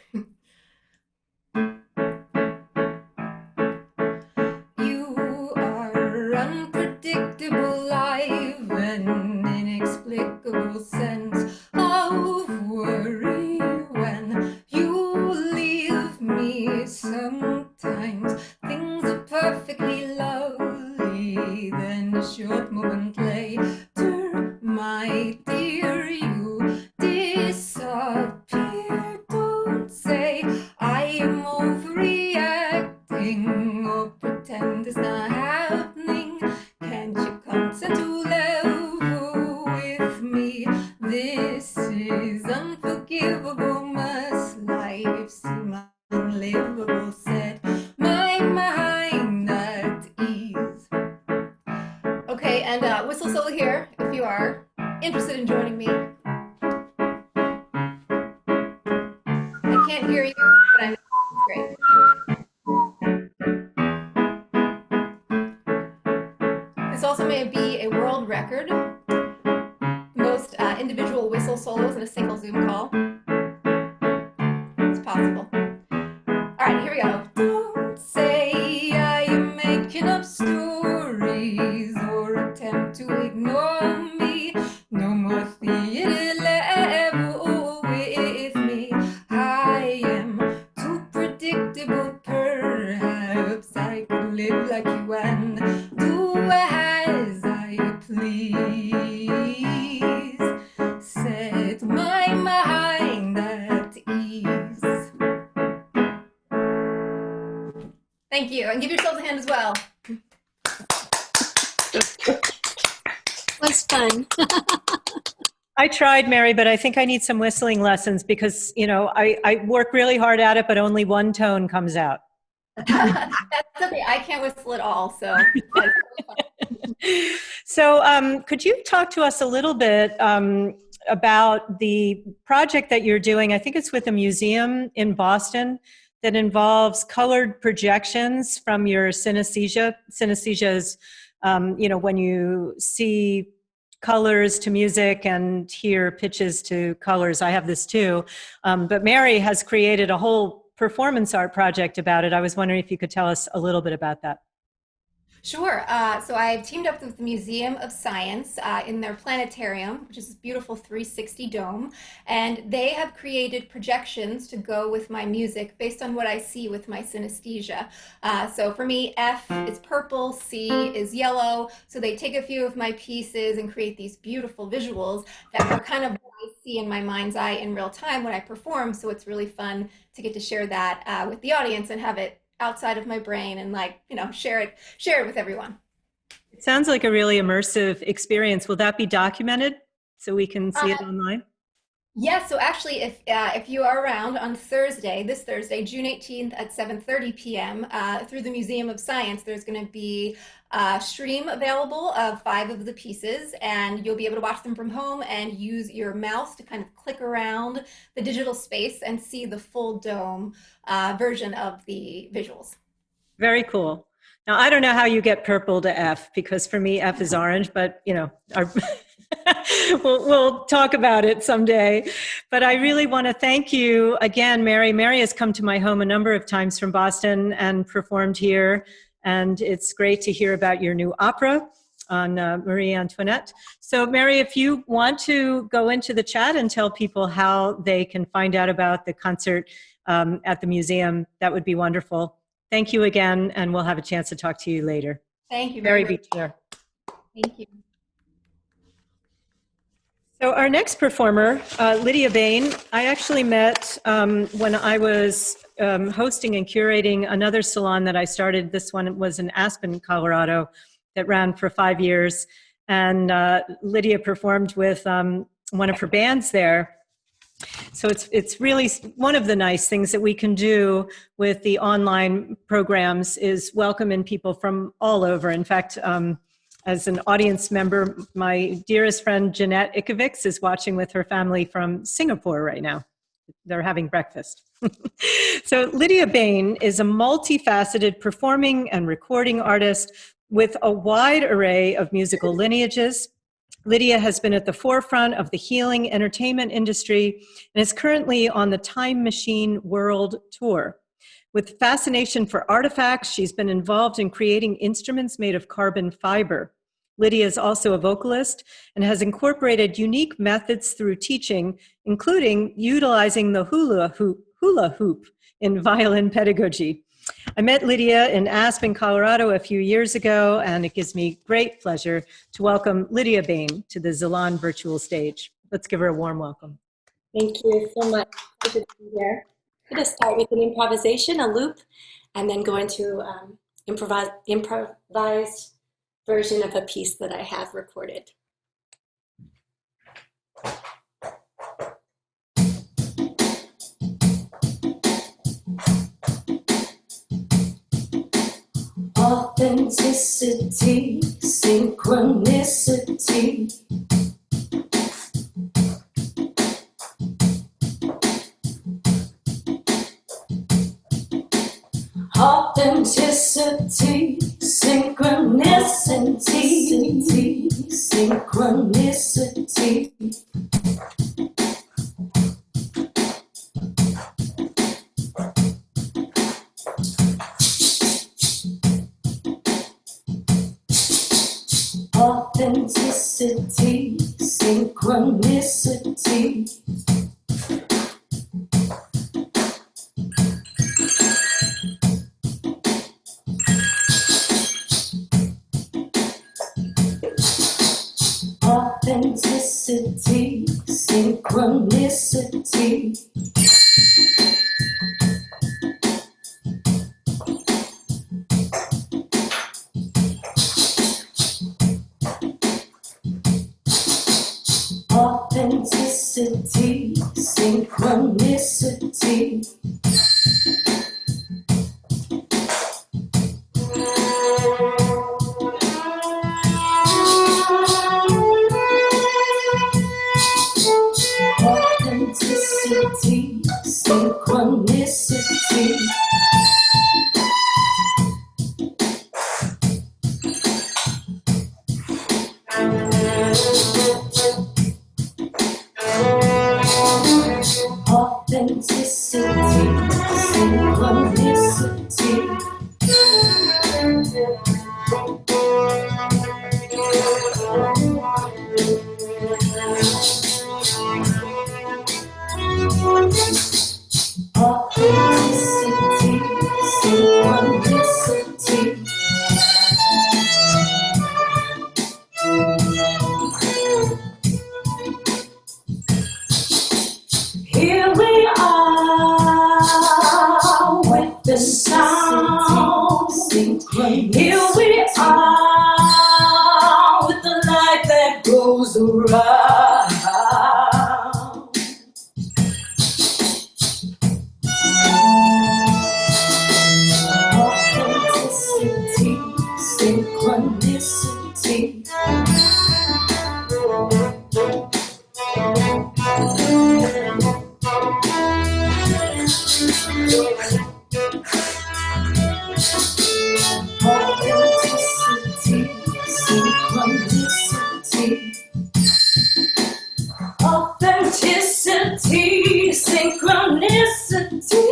unpredictable life, an inexplicable sense of worry when you leave me. Sometimes things are perfectly lovely, then a short moment later, my dear, you disappear. Don't say I am overreacting or pretend it's not happening. Can't you consent to level with me? This is unforgivable. Must life seem unlivable? Set my mind at ease. Okay, and whistle solo here if you are interested in joining me. I can't hear you, but I know it's great. This also may be a world record. Most individual whistle solos in a single Zoom call. It's possible. All right, here we go. Don't say I am making up stories or attempt to ignore me. No more theater level with me. I am too predictable. Perhaps I could live like you and do as I please. Set my mind at ease. Thank you, and give yourselves a hand as well. Was fun. I tried, Mary, but I think I need some whistling lessons because, you know, I work really hard at it, but only one tone comes out. That's okay. I can't whistle at all, so. So could you talk to us a little bit about the project that you're doing? I think it's with a museum in Boston that involves colored projections from your synesthesia. Synesthesia is, you know, when you see colors to music and hear pitches to colors. I have this too. But Mary has created a whole performance art project about it. I was wondering if you could tell us a little bit about that. Sure. So I've teamed up with the Museum of Science in their planetarium, which is this beautiful 360 dome, and they have created projections to go with my music based on what I see with my synesthesia. So for me, F is purple, C is yellow. So they take a few of my pieces and create these beautiful visuals that are kind of what I see in my mind's eye in real time when I perform. So it's really fun to get to share that with the audience and have it outside of my brain and, like, you know, share it with everyone. It sounds like a really immersive experience. Will that be documented so we can see it online? Yes, so actually if you are around on Thursday, this Thursday, June 18th at 7:30 p.m. Through the Museum of Science, there's going to be a stream available of 5 of the pieces, and you'll be able to watch them from home and use your mouse to kind of click around the digital space and see the full dome version of the visuals. Very cool. Now, I don't know how you get purple to F, because for me, F is orange, but, you know, we'll talk about it someday. But I really want to thank you again, Mary. Mary has come to my home a number of times from Boston and performed here. And it's great to hear about your new opera on Marie Antoinette. So Mary, if you want to go into the chat and tell people how they can find out about the concert at the museum, that would be wonderful. Thank you again, and we'll have a chance to talk to you later. Thank you Mary very much. Beechler. Thank you. So our next performer, Lydia Bain, I actually met when I was hosting and curating another salon that I started. This one was in Aspen, Colorado, that ran for 5 years. And Lydia performed with one of her bands there. So it's really one of the nice things that we can do with the online programs is welcome in people from all over. In fact, as an audience member, my dearest friend Jeanette Ikovics is watching with her family from Singapore right now. They're having breakfast. So Lydia Bain is a multifaceted performing and recording artist with a wide array of musical lineages. Lydia has been at the forefront of the healing entertainment industry and is currently on the Time Machine World Tour. With fascination for artifacts, she's been involved in creating instruments made of carbon fiber. Lydia is also a vocalist and has incorporated unique methods through teaching, including utilizing the hula hoop in violin pedagogy. I met Lydia in Aspen, Colorado a few years ago, and it gives me great pleasure to welcome Lydia Bain to the Zalon virtual stage. Let's give her a warm welcome. Thank you so much. Good to be here. I'm going to start with an improvisation, a loop, and then go into improvised version of a piece that I have recorded. Authenticity, synchronicity. Authenticity, synchronicity, synchronicity. Authenticity, synchronicity. Authenticity, synchronicity. Authenticity, synchronicity. Authenticity, synchronicity. Authenticity, synchronicity. Authenticity, synchronicity. Here we are with the sound. Here we are with the light that goes around. Authenticity, synchronicity. Authenticity, synchronicity. Authenticity, synchronicity.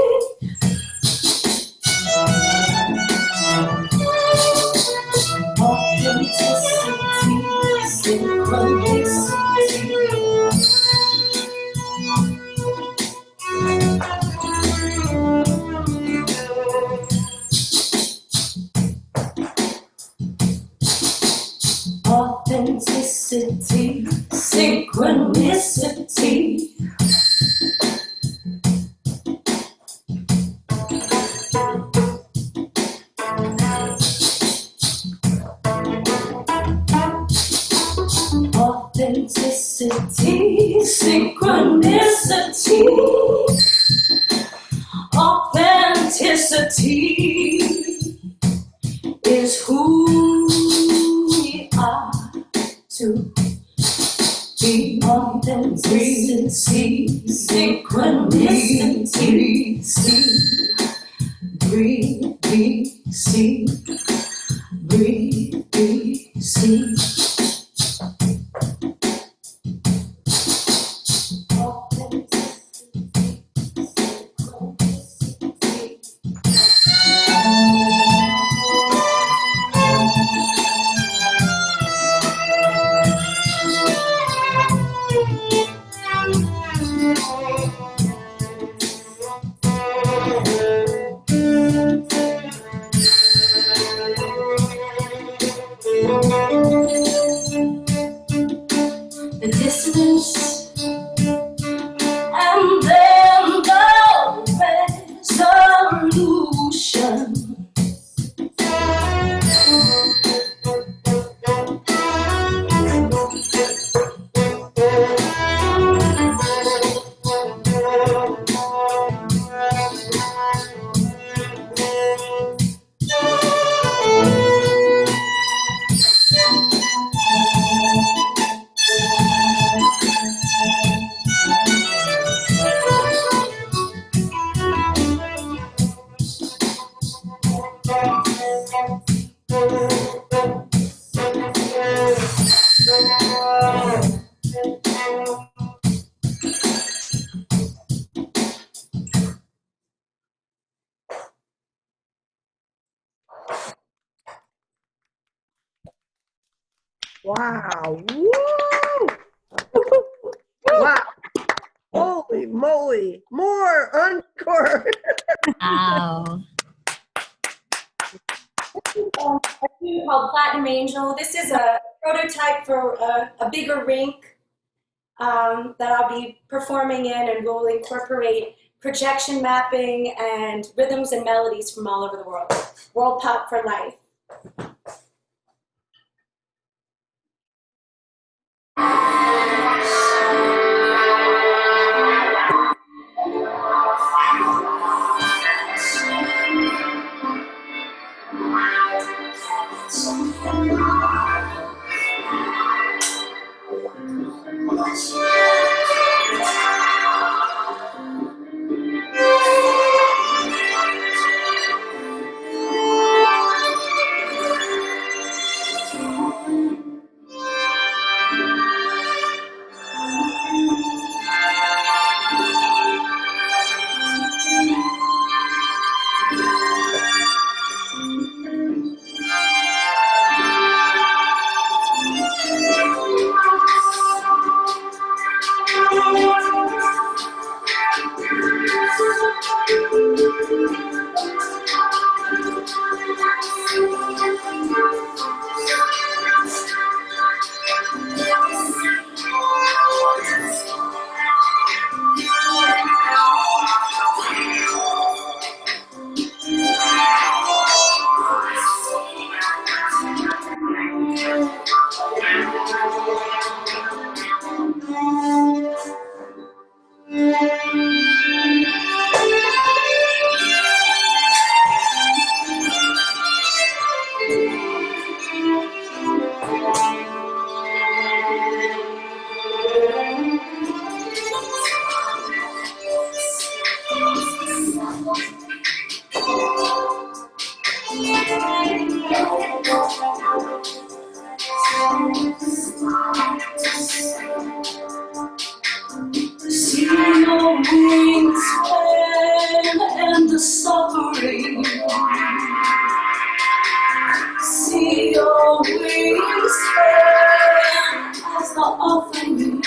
Authenticity, synchronicity. Authenticity, synchronicity. Authenticity is who we are to be. Authenticity, synchronicity. Breathe, breathe, see. Breathe, breathe, see. The dissonance, and then the resolution. Wow. Woo! Wow. Holy moly. More encore. Wow. A tune called Platinum Angel. This is a prototype for a bigger rink that I'll be performing in, and will incorporate projection mapping and rhythms and melodies from all over the world. World Pop for Life. See your wings spread and the suffering. See your wings spread as the offering.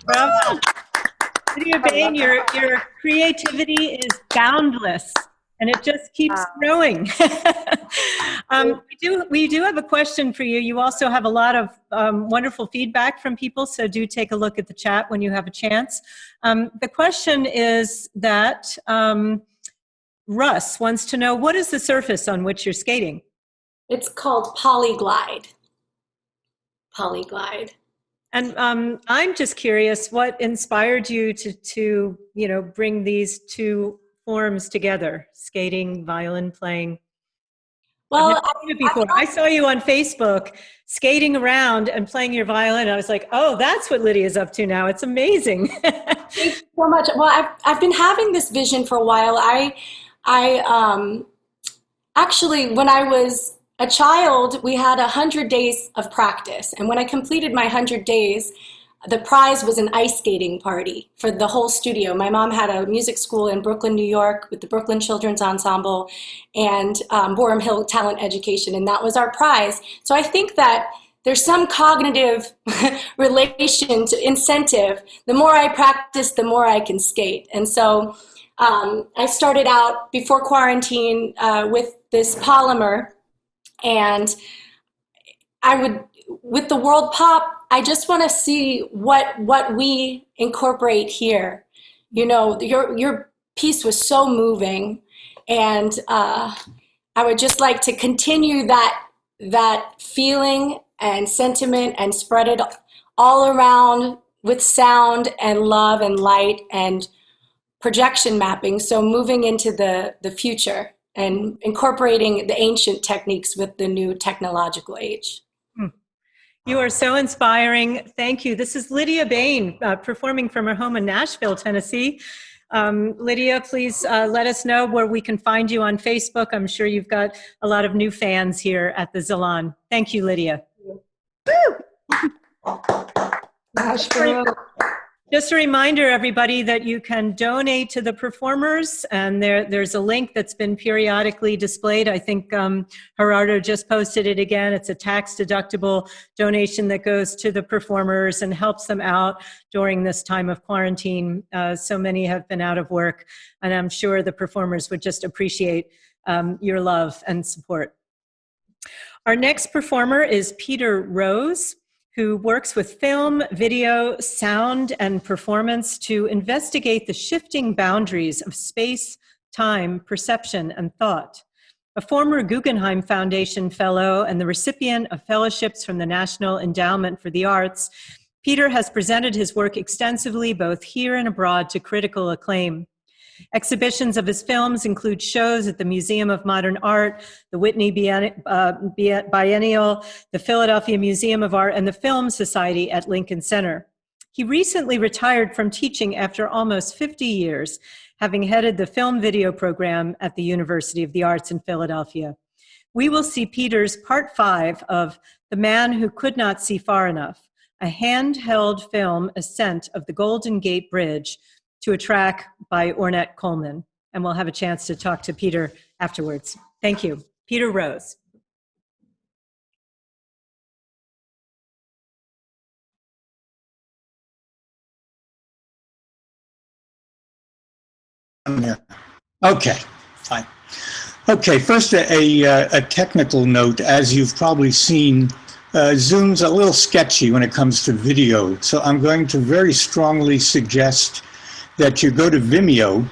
Bravo. Lydia Bain, your creativity is boundless, and it just keeps growing. We do have a question for you. You also have a lot of wonderful feedback from people, so do take a look at the chat when you have a chance. The question is that Russ wants to know, what is the surface on which you're skating? It's called Polyglide. Polyglide. And I'm just curious, what inspired you to bring these two forms together, skating, violin playing? Well, I've never seen it before. I saw you on Facebook skating around and playing your violin. I was like, oh, that's what Lydia's up to now. It's amazing. Thank you so much. Well, I've been having this vision for a while. I actually, when I was a child, we had 100 days of practice. And when I completed my 100 days, the prize was an ice skating party for the whole studio. My mom had a music school in Brooklyn, New York with the Brooklyn Children's Ensemble and Borum Hill Talent Education, and that was our prize. So I think that there's some cognitive relation to incentive. The more I practice, the more I can skate. And so I started out before quarantine with this polymer, and with the world pop, I just want to see what we incorporate here. You know, your piece was so moving, and I would just like to continue that feeling and sentiment and spread it all around with sound and love and light and projection mapping. So moving into the future and incorporating the ancient techniques with the new technological age. You are so inspiring. Thank you. This is Lydia Bain, performing from her home in Nashville, Tennessee. Lydia, please let us know where we can find you on Facebook. I'm sure you've got a lot of new fans here at the Zalon. Thank you, Lydia. Nashville. Just a reminder, everybody, that you can donate to the performers, and there's a link that's been periodically displayed. I think Gerardo just posted it again. It's a tax-deductible donation that goes to the performers and helps them out during this time of quarantine. So many have been out of work, and I'm sure the performers would just appreciate your love and support. Our next performer is Peter Rose, who works with film, video, sound, and performance to investigate the shifting boundaries of space, time, perception, and thought. A former Guggenheim Foundation Fellow and the recipient of fellowships from the National Endowment for the Arts, Peter has presented his work extensively both here and abroad to critical acclaim. Exhibitions of his films include shows at the Museum of Modern Art, the Whitney Biennial, the Philadelphia Museum of Art, and the Film Society at Lincoln Center. He recently retired from teaching after almost 50 years, having headed the film video program at the University of the Arts in Philadelphia. We will see Peter's part 5 of The Man Who Could Not See Far Enough, a handheld film ascent of the Golden Gate Bridge, to a track by Ornette Coleman. And we'll have a chance to talk to Peter afterwards. Thank you. Peter Rose. Okay, fine. Okay, first a technical note. As you've probably seen, Zoom's a little sketchy when it comes to video. So I'm going to very strongly suggest that you go to Vimeo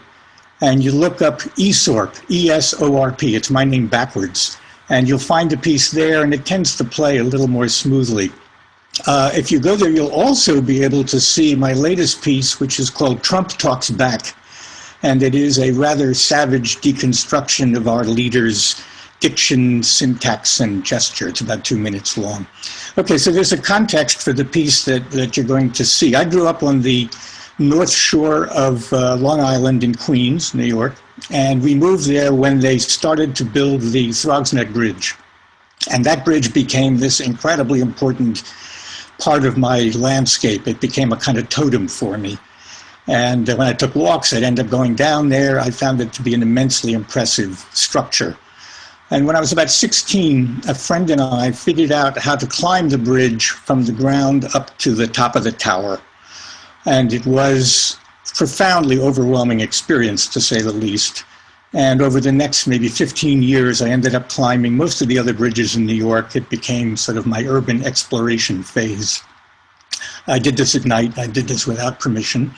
and you look up ESORP, E-S-O-R-P, it's my name backwards, and you'll find a piece there, and it tends to play a little more smoothly. If you go there, you'll also be able to see my latest piece, which is called Trump Talks Back, and it is a rather savage deconstruction of our leader's diction, syntax, and gesture. It's about 2 minutes long. Okay, so there's a context for the piece that you're going to see. I grew up on the North Shore of Long Island in Queens, New York, and we moved there when they started to build the Throgs Neck Bridge. And that bridge became this incredibly important part of my landscape. It became a kind of totem for me. And when I took walks, I'd end up going down there. I found it to be an immensely impressive structure. And when I was about 16, a friend and I figured out how to climb the bridge from the ground up to the top of the tower. And it was a profoundly overwhelming experience, to say the least. And over the next maybe 15 years, I ended up climbing most of the other bridges in New York. It became sort of my urban exploration phase. I did this at night. I did this without permission.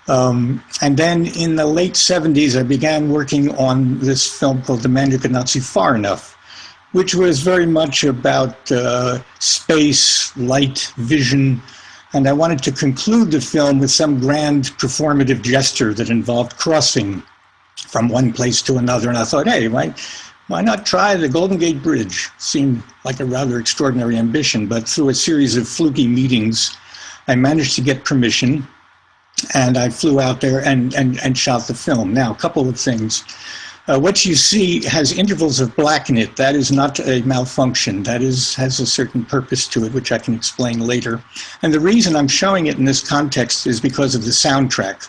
And then in the late 70s, I began working on this film called The Man Who Could Not See Far Enough, which was very much about space, light, vision. And I wanted to conclude the film with some grand performative gesture that involved crossing from one place to another. And I thought, hey, why not try the Golden Gate Bridge? Seemed like a rather extraordinary ambition, but through a series of fluky meetings, I managed to get permission, and I flew out there and shot the film. Now, a couple of things. What you see has intervals of black in it. That is not a malfunction. That has a certain purpose to it, which I can explain later. And the reason I'm showing it in this context is because of the soundtrack.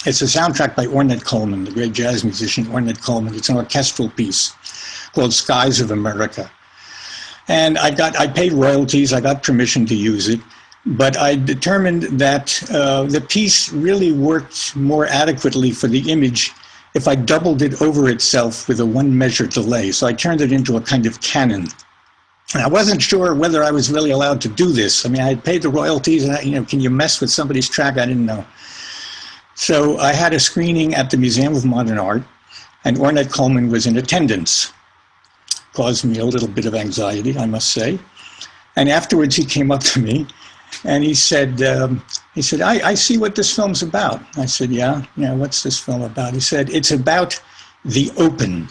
It's a soundtrack by Ornette Coleman, the great jazz musician Ornette Coleman. It's an orchestral piece called Skies of America. And I paid royalties. I got permission to use it. But I determined that the piece really worked more adequately for the image if I doubled it over itself with a one measure delay. So I turned it into a kind of canon. And I wasn't sure whether I was really allowed to do this. I mean, I had paid the royalties, and can you mess with somebody's track? I didn't know. So I had a screening at the Museum of Modern Art, and Ornette Coleman was in attendance. Caused me a little bit of anxiety, I must say. And afterwards he came up to me and he said, I see what this film's about. I said, yeah, what's this film about? He said, it's about the open.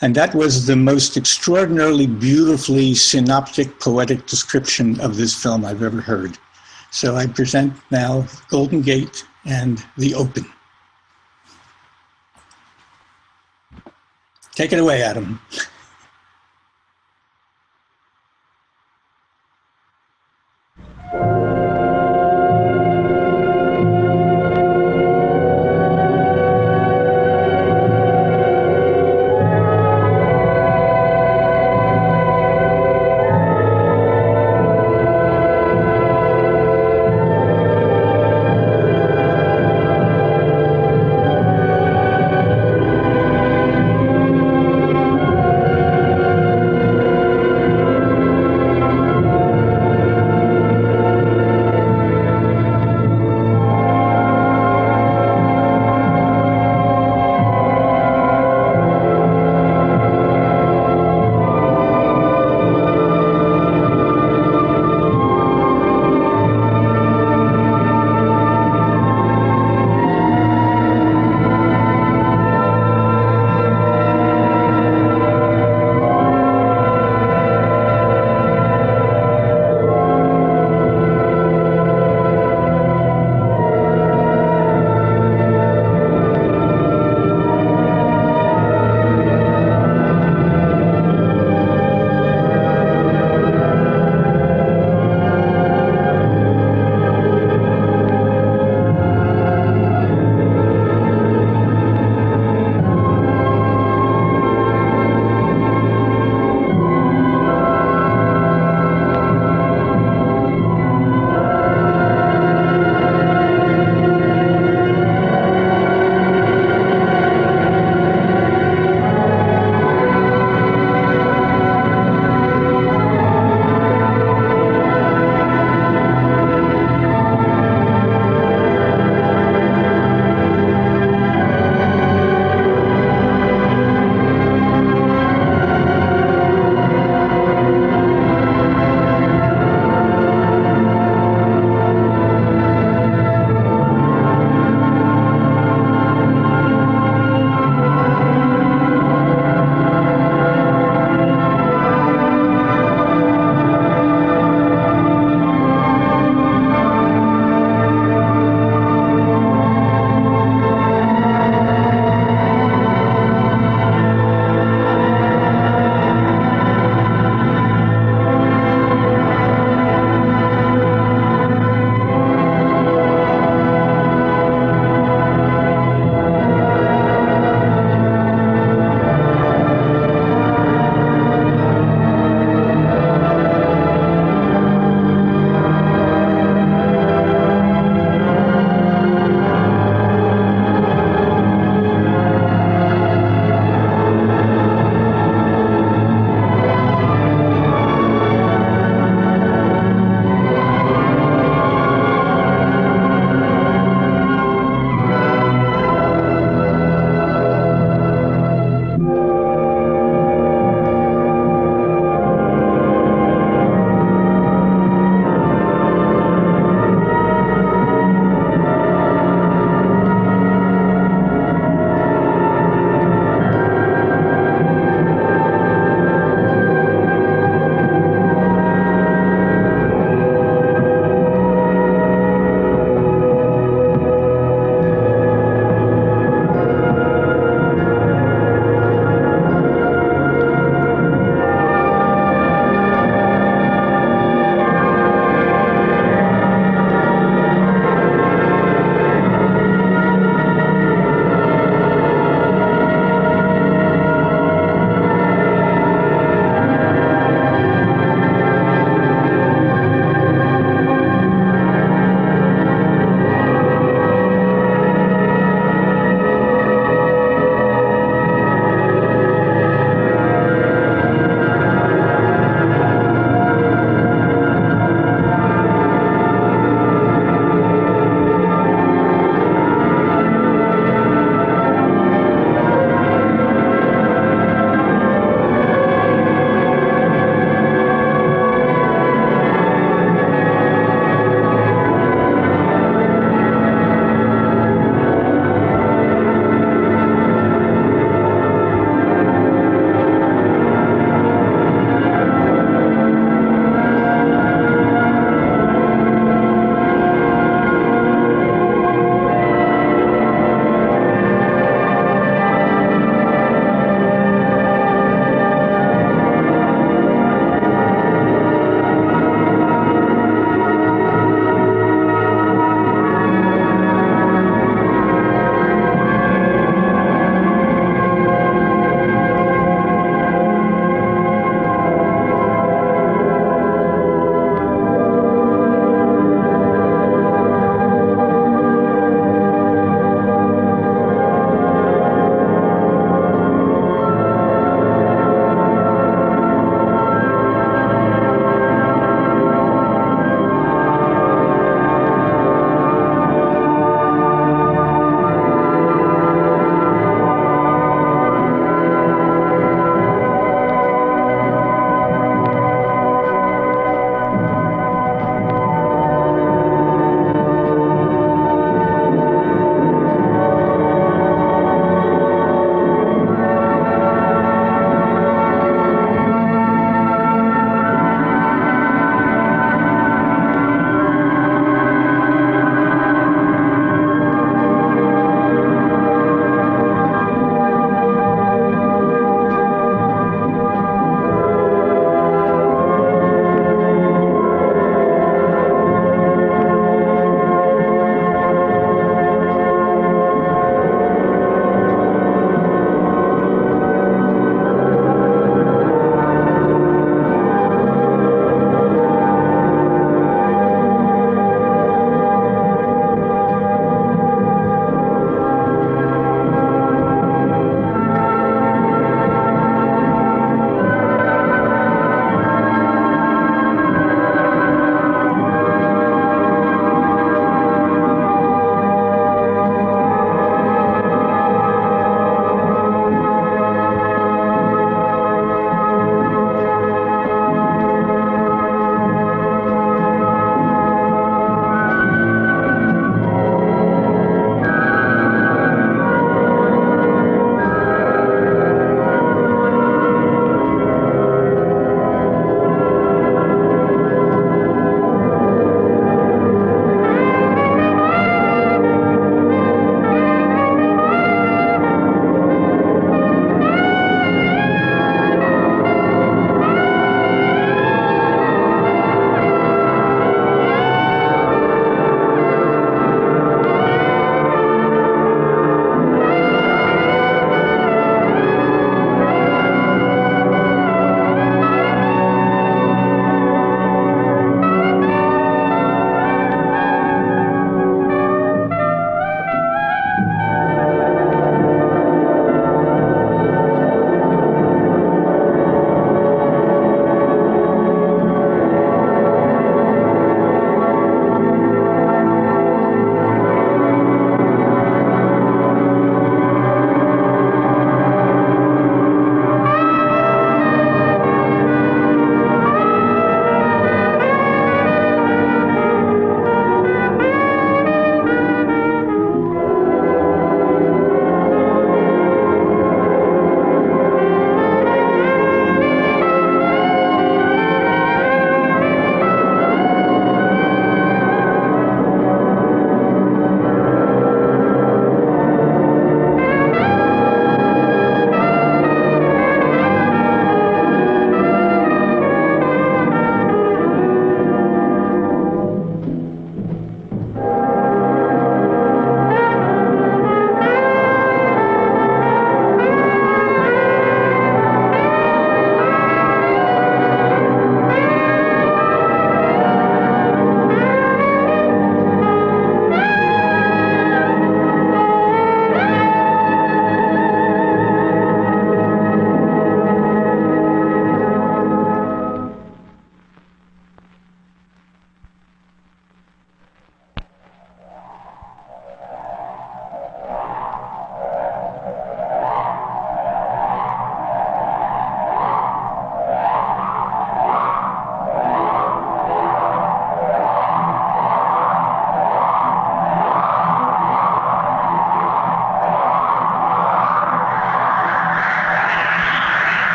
And that was the most extraordinarily beautifully synoptic, poetic description of this film I've ever heard. So I present now Golden Gate and the open. Take it away, Adam.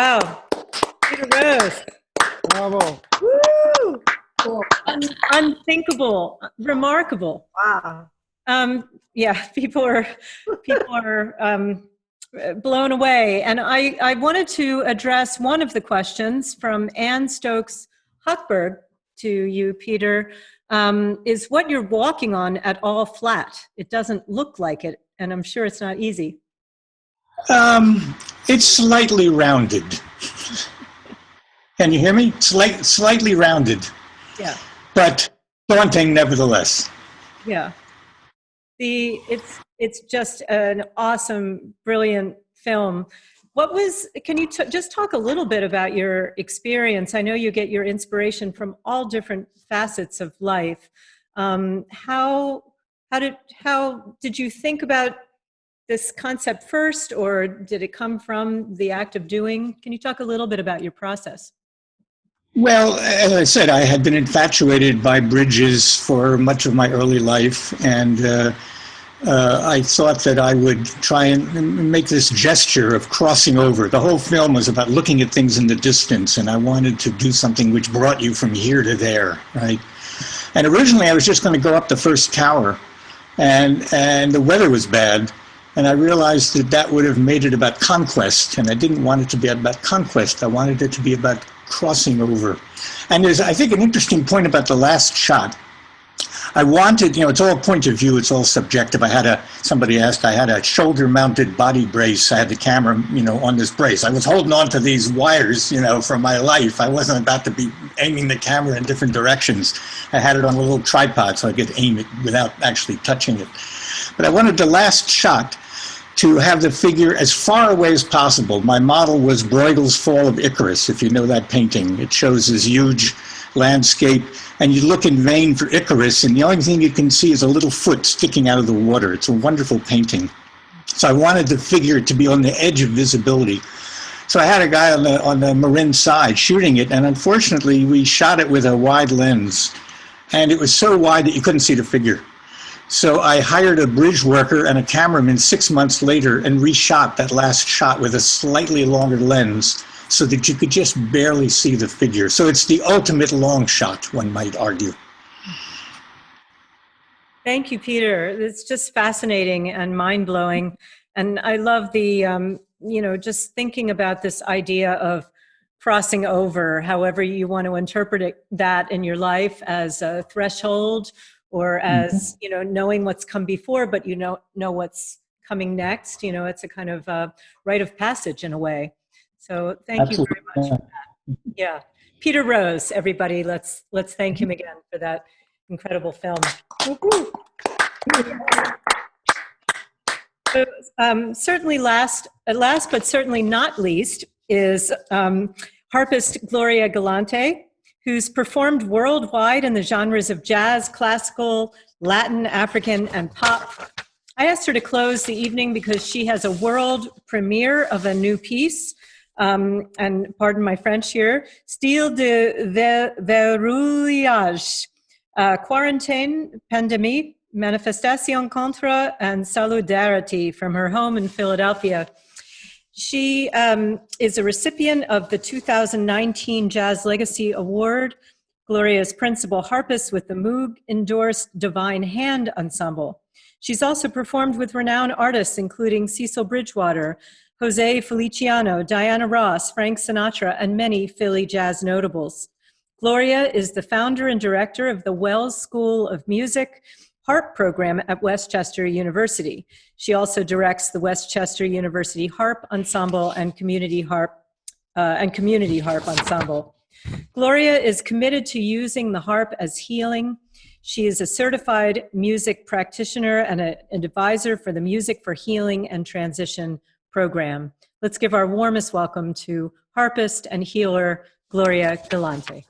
Wow. Peter Rose. Bravo. Woo! Unthinkable, remarkable. Wow. Yeah, people are blown away. And I wanted to address one of the questions from Ann Stokes Huckberg to you, Peter. Is what you're walking on at all flat? It doesn't look like it, and I'm sure it's not easy. It's slightly rounded. Can you hear me? Slightly rounded. Yeah. But daunting nevertheless. Yeah. It's just an awesome, brilliant film. Can you just talk a little bit about your experience? I know you get your inspiration from all different facets of life. How did you think about this concept first, or did it come from the act of doing? Can you talk a little bit about your process? Well, as I said, I had been infatuated by bridges for much of my early life, and I thought that I would try and make this gesture of crossing over. The whole film was about looking at things in the distance, and I wanted to do something which brought you from here to there, right? And originally I was just going to go up the first tower, and the weather was bad, and I realized that that would have made it about conquest, and I didn't want it to be about conquest. I wanted it to be about crossing over. And there's, I think, an interesting point about the last shot. I wanted, it's all point of view, it's all subjective. Somebody asked, I had a shoulder-mounted body brace. I had the camera, on this brace. I was holding on to these wires, for my life. I wasn't about to be aiming the camera in different directions. I had it on a little tripod so I could aim it without actually touching it. But I wanted the last shot to have the figure as far away as possible. My model was Bruegel's Fall of Icarus, if you know that painting. It shows this huge landscape, and you look in vain for Icarus, and the only thing you can see is a little foot sticking out of the water. It's a wonderful painting. So I wanted the figure to be on the edge of visibility. So I had a guy on the Marin side shooting it, and unfortunately we shot it with a wide lens, and it was so wide that you couldn't see the figure. So I hired a bridge worker and a cameraman 6 months later and reshot that last shot with a slightly longer lens so that you could just barely see the figure. So it's the ultimate long shot, one might argue. Thank you, Peter. It's just fascinating and mind-blowing. And I love the, just thinking about this idea of crossing over, however you want to interpret that in your life, as a threshold, or as, knowing what's come before, but know what's coming next. It's a kind of rite of passage in a way. So thank you very much for that. Yeah. Peter Rose, everybody, let's thank him again for that incredible film. So, certainly last but certainly not least is harpist Gloria Galante, who's performed worldwide in the genres of jazz, classical, Latin, African, and pop. I asked her to close the evening because she has a world premiere of a new piece, and pardon my French here, Style de verrouillage, quarantine, pandémie, manifestation contre, and solidarity, from her home in Philadelphia. She is a recipient of the 2019 Jazz Legacy Award, Gloria's principal harpist with the Moog-endorsed Divine Hand Ensemble. She's also performed with renowned artists including Cecil Bridgewater, Jose Feliciano, Diana Ross, Frank Sinatra, and many Philly jazz notables. Gloria is the founder and director of the Wells School of Music harp program at Westchester University. She also directs the Westchester University Harp Ensemble and Community Harp Ensemble. Gloria is committed to using the harp as healing. She is a certified music practitioner and an advisor for the Music for Healing and Transition program. Let's give our warmest welcome to harpist and healer Gloria Galante.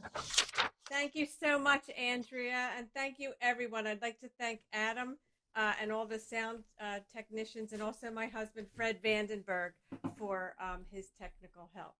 Thank you so much, Andrea, and thank you, everyone. I'd like to thank Adam and all the sound technicians, and also my husband, Fred Vandenberg, for his technical help.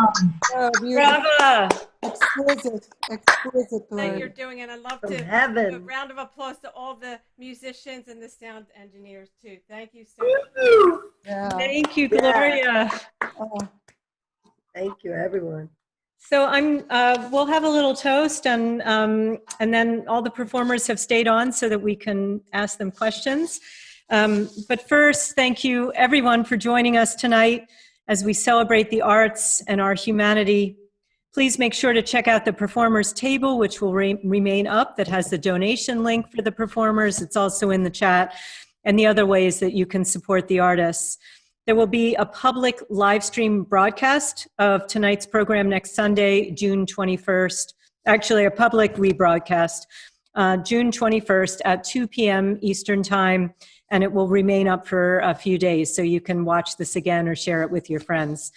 Oh, beautiful. Brava. Exquisite, exquisite, That you're Gloria. doing, and I'd love From to heaven. give a round of applause to all the musicians and the sound engineers too. Thank you so much. Yeah. Thank you, Yeah. Gloria. Oh, Thank you, everyone. So we'll have a little toast, and then all the performers have stayed on so that we can ask them questions. But first, thank you everyone for joining us tonight as we celebrate the arts and our humanity. Please make sure to check out the performers table, which will remain up, that has the donation link for the performers. It's also in the chat, and the other ways that you can support the artists. There will be a public live stream broadcast of tonight's program next Sunday, June 21st. Actually, a public rebroadcast, June 21st at 2 p.m. Eastern Time, and it will remain up for a few days, so you can watch this again or share it with your friends.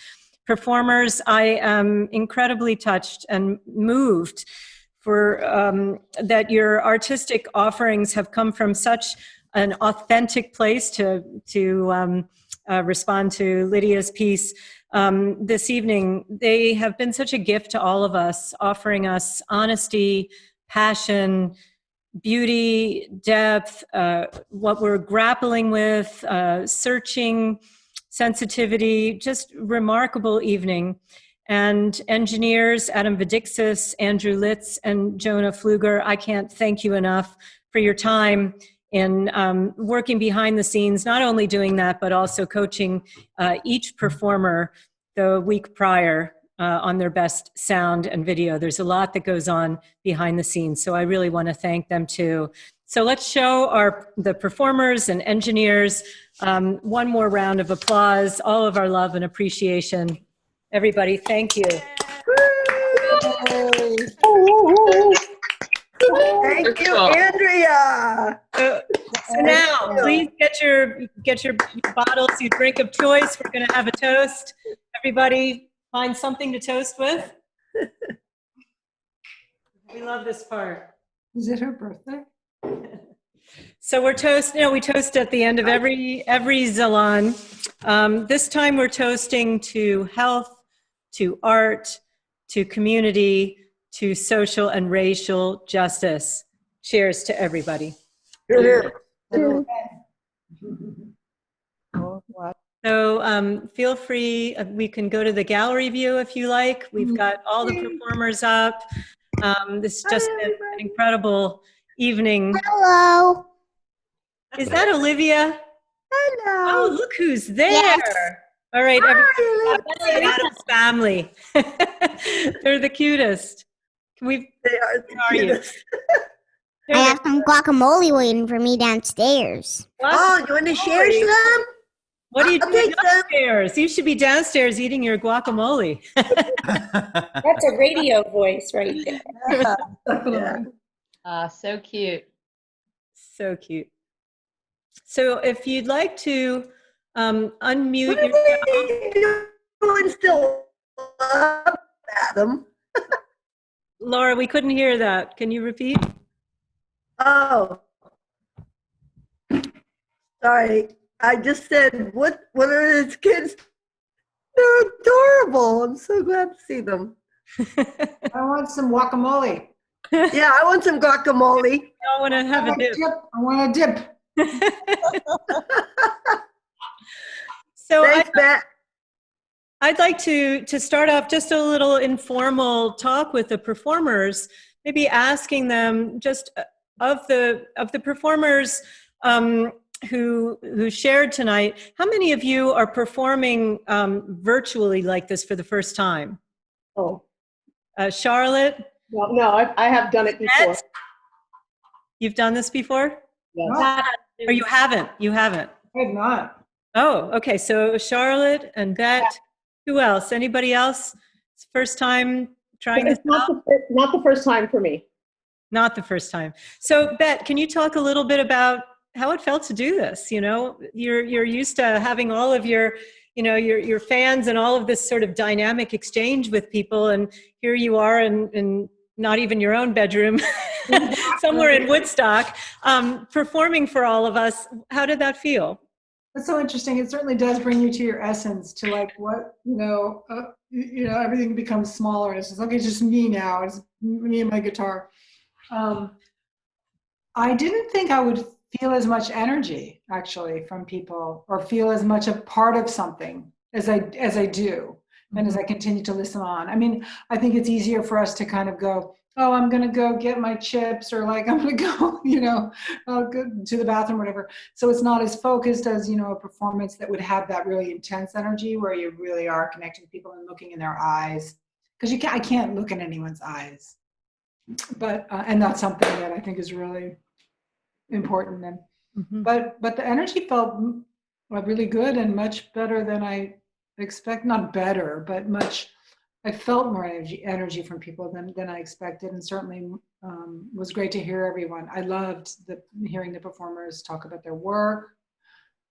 Performers, I am incredibly touched and moved for that your artistic offerings have come from such an authentic place to respond to Lydia's piece this evening. They have been such a gift to all of us, offering us honesty, passion, beauty, depth, what we're grappling with, searching, sensitivity, just remarkable evening. And engineers, Adam Vidiksis, Andrew Litz, and Jonah Pfluger, I can't thank you enough for your time in working behind the scenes, not only doing that, but also coaching each performer the week prior on their best sound and video. There's a lot that goes on behind the scenes, so I really want to thank them too. So let's show the performers and engineers one more round of applause, all of our love and appreciation. Everybody, thank you. Thank you, Andrea. So now, please get your bottles, your drink of choice. We're going to have a toast. Everybody, find something to toast with. We love this part. Is it her birthday? So we toast at the end of every Zalon. This time we're toasting to health, to art, to community, to social and racial justice. Cheers to everybody. So feel free, we can go to the gallery view if you like. We've got all the performers up. This has just been an incredible evening. Hello. Is that Olivia? Hello. Oh, look who's there. Yes. All right, everybody, Adam's family. They're the cutest. They are the cutest. I have some guacamole waiting for me downstairs. Oh, you want to share some? What are you doing downstairs? You should be downstairs eating your guacamole. That's a radio voice right there. Yeah. So cute. So cute. So if you'd like to unmute What are you doing still up, Adam? Laura, we couldn't hear that. Can you repeat? Oh. Sorry. I just said, what are his kids? They're adorable. I'm so glad to see them. I want some guacamole. Yeah, I want some guacamole. I want to have a dip. I want a dip. So thanks, Matt. I'd like to start off just a little informal talk with the performers, maybe asking them just of the performers who shared tonight, how many of you are performing virtually like this for the first time? Oh. Charlotte? Well, no, I have done it before. You've done this before? Yes. Or you haven't? You haven't? I have not. Oh, okay. So Charlotte and Bet. Who else? Anybody else? It's first time trying this out? Not the first time for me. Not the first time. So Bet, can you talk a little bit about how it felt to do this? You know, you're used to having all of your fans and all of this sort of dynamic exchange with people, and here you are in not even your own bedroom, somewhere in Woodstock, performing for all of us. How did that feel? That's so interesting. It certainly does bring you to your essence, to like what, everything becomes smaller. And it's just, okay, it's just me now. It's me and my guitar. I didn't think I would feel as much energy actually from people, or feel as much a part of something as I do. And as I continue to listen on. I mean, I think it's easier for us to kind of go, oh, I'm going to go get my chips, or like, I'm going to go, I'll go to the bathroom, whatever. So it's not as focused as, a performance that would have that really intense energy where you really are connecting with people and looking in their eyes. Because I can't look in anyone's eyes. But, and that's something that I think is really important. And, but the energy felt really good and much better than I expect, not better, but much. I felt more energy from people than I expected, and certainly was great to hear everyone. I loved hearing the performers talk about their work.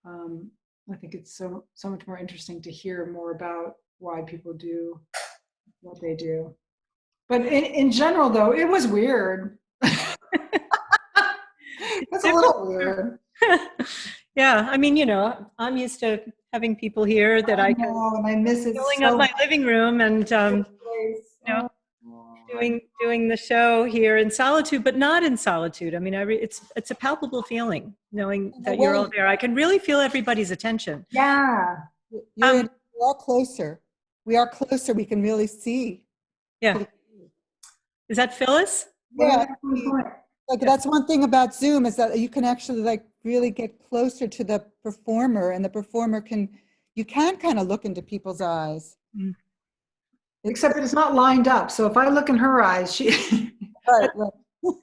I think it's so much more interesting to hear more about why people do what they do. But in general, though, it was weird. It's a little weird. Yeah, I mean, I'm used to having people here that I can, and I miss it filling up my living room and doing the show here in solitude, but not in solitude. I mean, it's a palpable feeling knowing that you're all there. I can really feel everybody's attention. Yeah, we're all closer. We are closer. We can really see. Yeah. Is that Phyllis? Yeah. Like that's one thing about Zoom, is that you can actually like really get closer to the performer, and the performer you can kind of look into people's eyes. Except that it's not lined up. So if I look in her eyes, she. Right.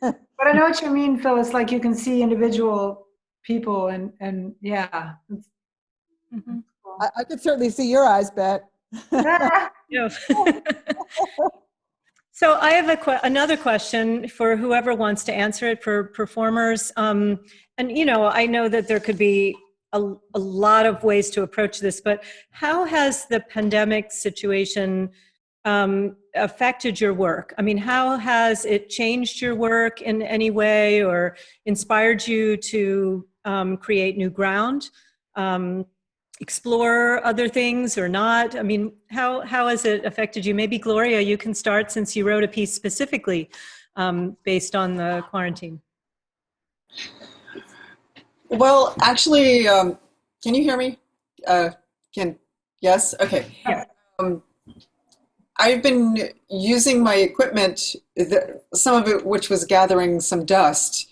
But I know what you mean, Phyllis. Like you can see individual people, and yeah. I could certainly see your eyes, Bet. So I have another question for whoever wants to answer it, for performers. And, I know that there could be a lot of ways to approach this, but how has the pandemic situation affected your work? I mean, how has it changed your work in any way, or inspired you to create new ground? Explore other things or not? I mean, how has it affected you? Maybe Gloria, you can start, since you wrote a piece specifically based on the quarantine. Well, actually, can you hear me? Yes? Okay. Yeah. I've been using my equipment, some of it which was gathering some dust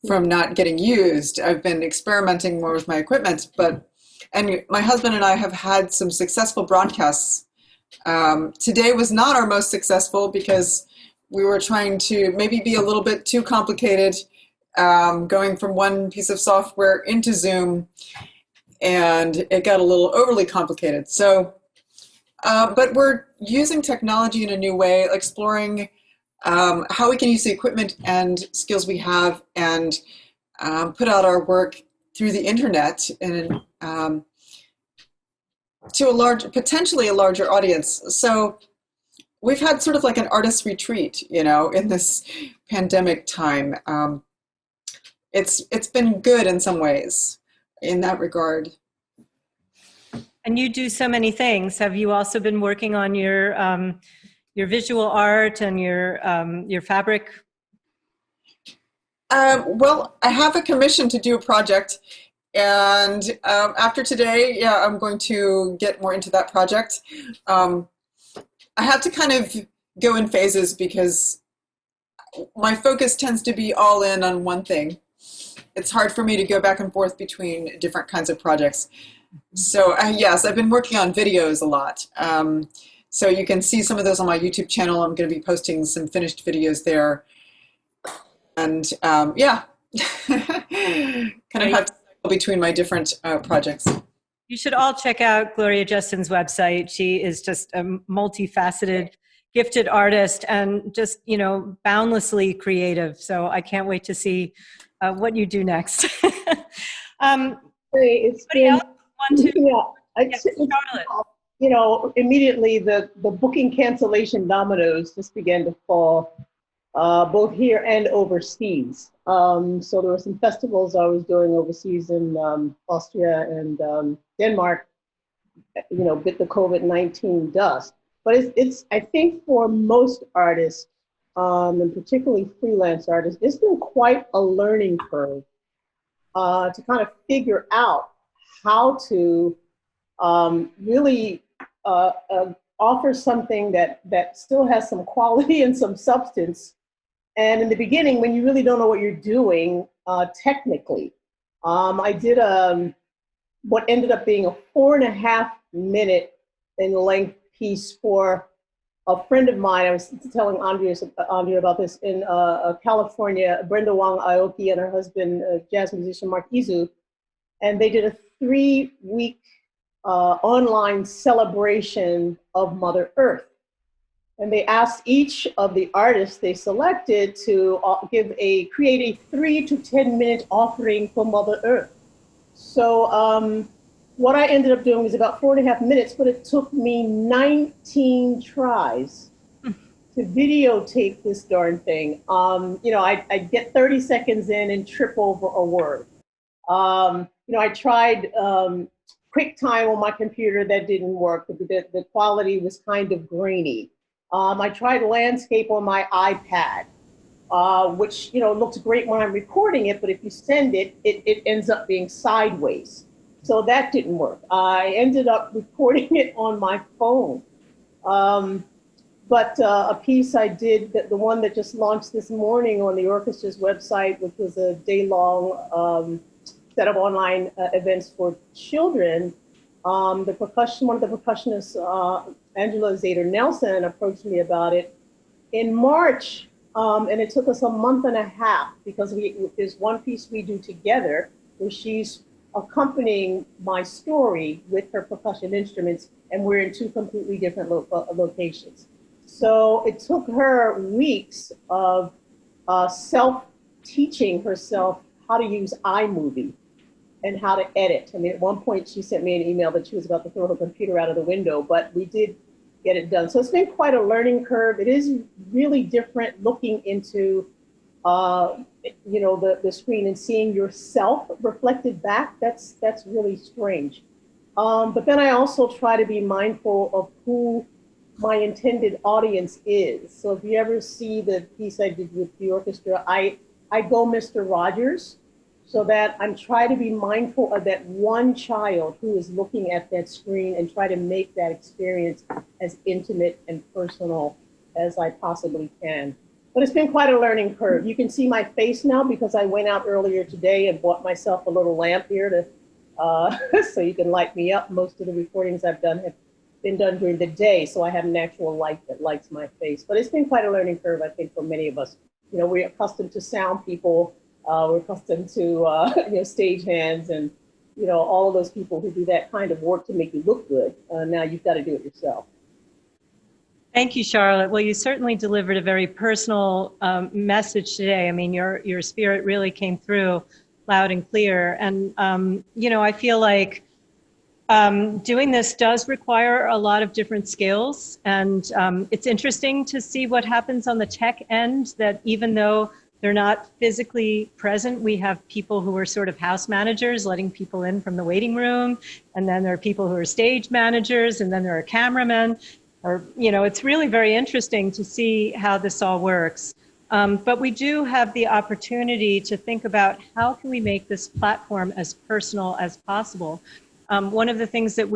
from not getting used. I've been experimenting more with my equipment, and my husband and I have had some successful broadcasts. Today was not our most successful because we were trying to maybe be a little bit too complicated, going from one piece of software into Zoom, and it got a little overly complicated. So, but we're using technology in a new way, exploring how we can use the equipment and skills we have and put out our work through the internet and to potentially a larger audience. So we've had sort of like an artist retreat, in this pandemic time. It's been good in some ways in that regard. And you do so many things. Have you also been working on your visual art and your fabric? Well, I have a commission to do a project, and after today, I'm going to get more into that project. I have to kind of go in phases because my focus tends to be all in on one thing. It's hard for me to go back and forth between different kinds of projects. So yes, I've been working on videos a lot. So you can see some of those on my YouTube channel. I'm going to be posting some finished videos there. And yeah, kind of have to cycle between my different projects. You should all check out Gloria Justen's website. She is just a multifaceted, gifted artist and just, boundlessly creative. So I can't wait to see what you do next. It's been, Charlotte. Immediately the booking cancellation dominoes just began to fall, both here and overseas. So there were some festivals I was doing overseas in Austria and Denmark, bit the COVID-19 dust. But it's I think for most artists, and particularly freelance artists, it's been quite a learning curve to kind of figure out how to really offer something that still has some quality and some substance. And in the beginning, when you really don't know what you're doing technically, I did what ended up being a 4.5-minute in length piece for a friend of mine. I was telling Andrea about this in California, Brenda Wang Aoki and her husband, jazz musician Mark Izu. And they did a 3-week online celebration of Mother Earth. And they asked each of the artists they selected to create a 3 to 10 minute offering for Mother Earth. So what I ended up doing was about 4.5 minutes, but it took me 19 tries to videotape this darn thing. I'd get 30 seconds in and trip over a word. I tried QuickTime on my computer. That didn't work. The quality was kind of grainy. I tried landscape on my iPad, which looks great when I'm recording it, but if you send it, it ends up being sideways. So that didn't work. I ended up recording it on my phone. But a piece I did, the one that just launched this morning on the orchestra's website, which was a day-long set of online events for children, one of the percussionists, Angela Zader Nelson, approached me about it in March, and it took us a month and a half because there's one piece we do together where she's accompanying my story with her percussion instruments, and we're in 2 completely different locations. So it took her weeks of self-teaching herself how to use iMovie and how to edit. I mean, at one point she sent me an email that she was about to throw her computer out of the window, but we did get it done. So it's been quite a learning curve. It is really different looking into the screen and seeing yourself reflected back. That's really strange. But then I also try to be mindful of who my intended audience is. So if you ever see the piece I did with the orchestra, I go Mr. Rogers, so that I'm trying to be mindful of that one child who is looking at that screen and try to make that experience as intimate and personal as I possibly can. But it's been quite a learning curve. You can see my face now because I went out earlier today and bought myself a little lamp here to so you can light me up. Most of the recordings I've done have been done during the day, so I have natural light that lights my face. But it's been quite a learning curve, I think, for many of us. We're accustomed to sound people. We're accustomed to stage hands and all of those people who do that kind of work to make you look good. Now you've got to do it yourself. Thank you, Charlotte. Well, you certainly delivered a very personal message today. I mean, your spirit really came through loud and clear. And I feel like doing this does require a lot of different skills, and it's interesting to see what happens on the tech end. That even though they're not physically present, we have people who are sort of house managers, letting people in from the waiting room. And then there are people who are stage managers, and then there are cameramen. It's really very interesting to see how this all works. But we do have the opportunity to think about how can we make this platform as personal as possible. One of the things that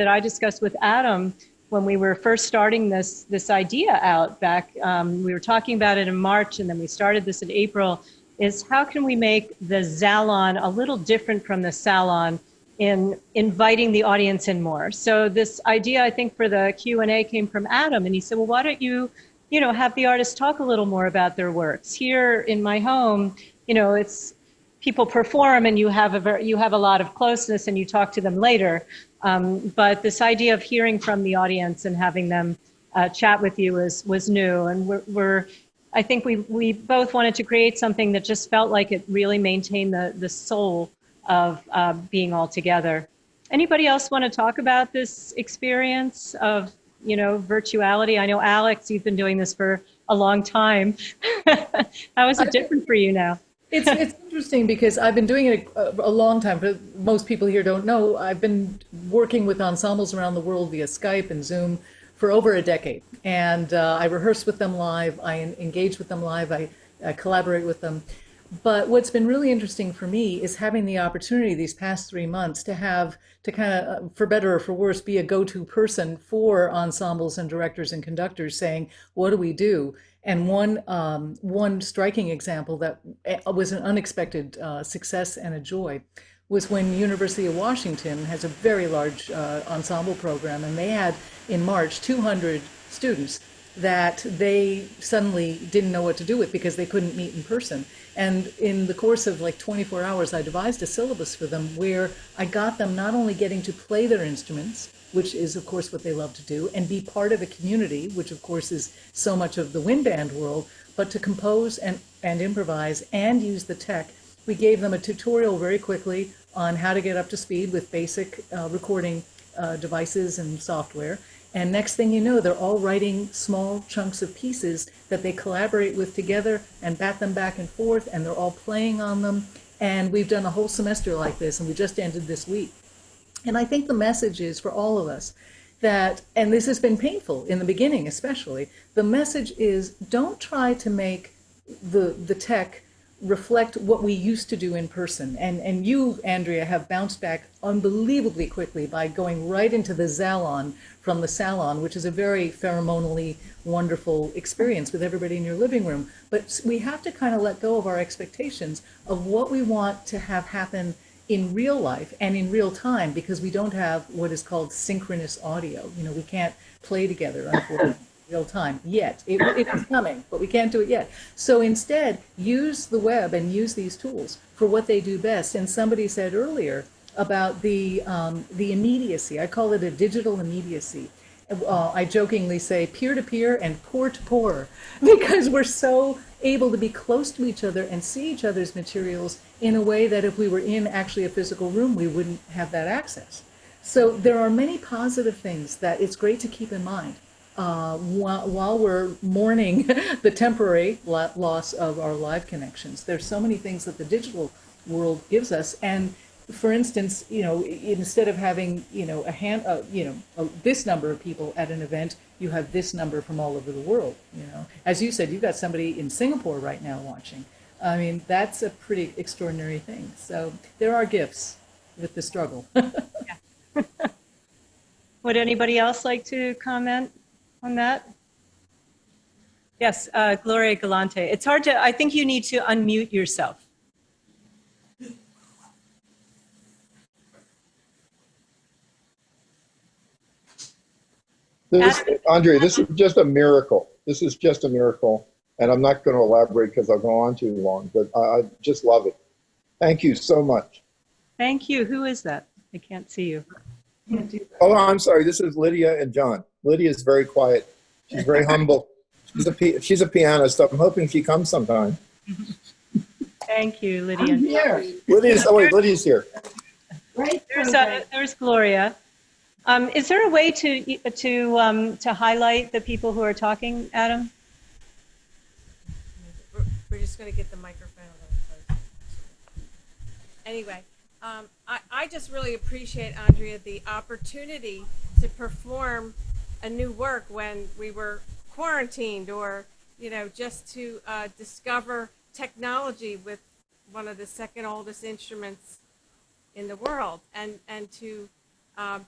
I discussed with Adam when we were first starting this idea out back, we were talking about it in March, and then we started this in April, is how can we make the Zalon a little different from the Salon in inviting the audience in more. So this idea, I think, for the Q&A came from Adam, and he said, well, why don't you have the artists talk a little more about their works? Here in my home, it's people perform and you have a lot of closeness and you talk to them later. But this idea of hearing from the audience and having them chat with you was new. And I think we both wanted to create something that just felt like it really maintained the soul of being all together. Anybody else want to talk about this experience of, virtuality? I know, Alex, you've been doing this for a long time. How is it different for you now? It's interesting because I've been doing it a long time, but most people here don't know. I've been working with ensembles around the world via Skype and Zoom for over a decade. And I rehearse with them live, I engage with them live, I collaborate with them. But what's been really interesting for me is having the opportunity these past 3 months to kind of, for better or for worse, be a go-to person for ensembles and directors and conductors saying, what do we do? And one striking example that was an unexpected success and a joy was when University of Washington has a very large ensemble program, and they had in March 200 students that they suddenly didn't know what to do with because they couldn't meet in person. And in the course of like 24 hours, I devised a syllabus for them where I got them not only getting to play their instruments, which is of course what they love to do, and be part of a community, which of course is so much of the wind band world, but to compose and improvise and use the tech. We gave them a tutorial very quickly on how to get up to speed with basic recording devices and software. And next thing you know, they're all writing small chunks of pieces that they collaborate with together and bat them back and forth, and they're all playing on them. And we've done a whole semester like this, and we just ended this week. And I think the message is for all of us that, and this has been painful in the beginning especially, the message is don't try to make the tech reflect what we used to do in person. And you, Andrea, have bounced back unbelievably quickly by going right into the Zalon from the salon, which is a very pheromonally wonderful experience with everybody in your living room. But we have to kind of let go of our expectations of what we want to have happen in real life and in real time, because we don't have what is called synchronous audio. You know, we can't play together, unfortunately. Real time yet. It is coming, but we can't do it yet. So instead, use the web and use these tools for what they do best. And somebody said earlier about the immediacy. I call it a digital immediacy. I jokingly say peer-to-peer and pour-to-pour, because we're so able to be close to each other and see each other's materials in a way that if we were in actually a physical room, we wouldn't have that access. So there are many positive things that it's great to keep in mind. While we're mourning the temporary loss of our live connections. There's so many things that the digital world gives us. And for instance, you know, instead of having, you know, this number of people at an event, you have this number from all over the world. You know, as you said, you've got somebody in Singapore right now watching. I mean, that's a pretty extraordinary thing. So there are gifts with the struggle. Would anybody else like to comment on that? Yes, Gloria Galante. It's hard to, I think you need to unmute yourself. Andrea, this is just a miracle. This is just a miracle. And I'm not going to elaborate because I'll go on too long, but I just love it. Thank you so much. Thank you. Who is that? I can't see you. Oh, I'm sorry. This is Lydia and John. Lydia is very quiet. She's very humble. She's a pianist. I'm hoping she comes sometime. Thank you, Lydia. I'm here. Lydia's here. Right. There's Gloria. Is there a way to highlight the people who are talking, Adam? We're just going to get the microphone a little closer. Anyway, I just really appreciate, Andrea, the opportunity to perform a new work when we were quarantined, or, you know, just to discover technology with one of the second oldest instruments in the world, and to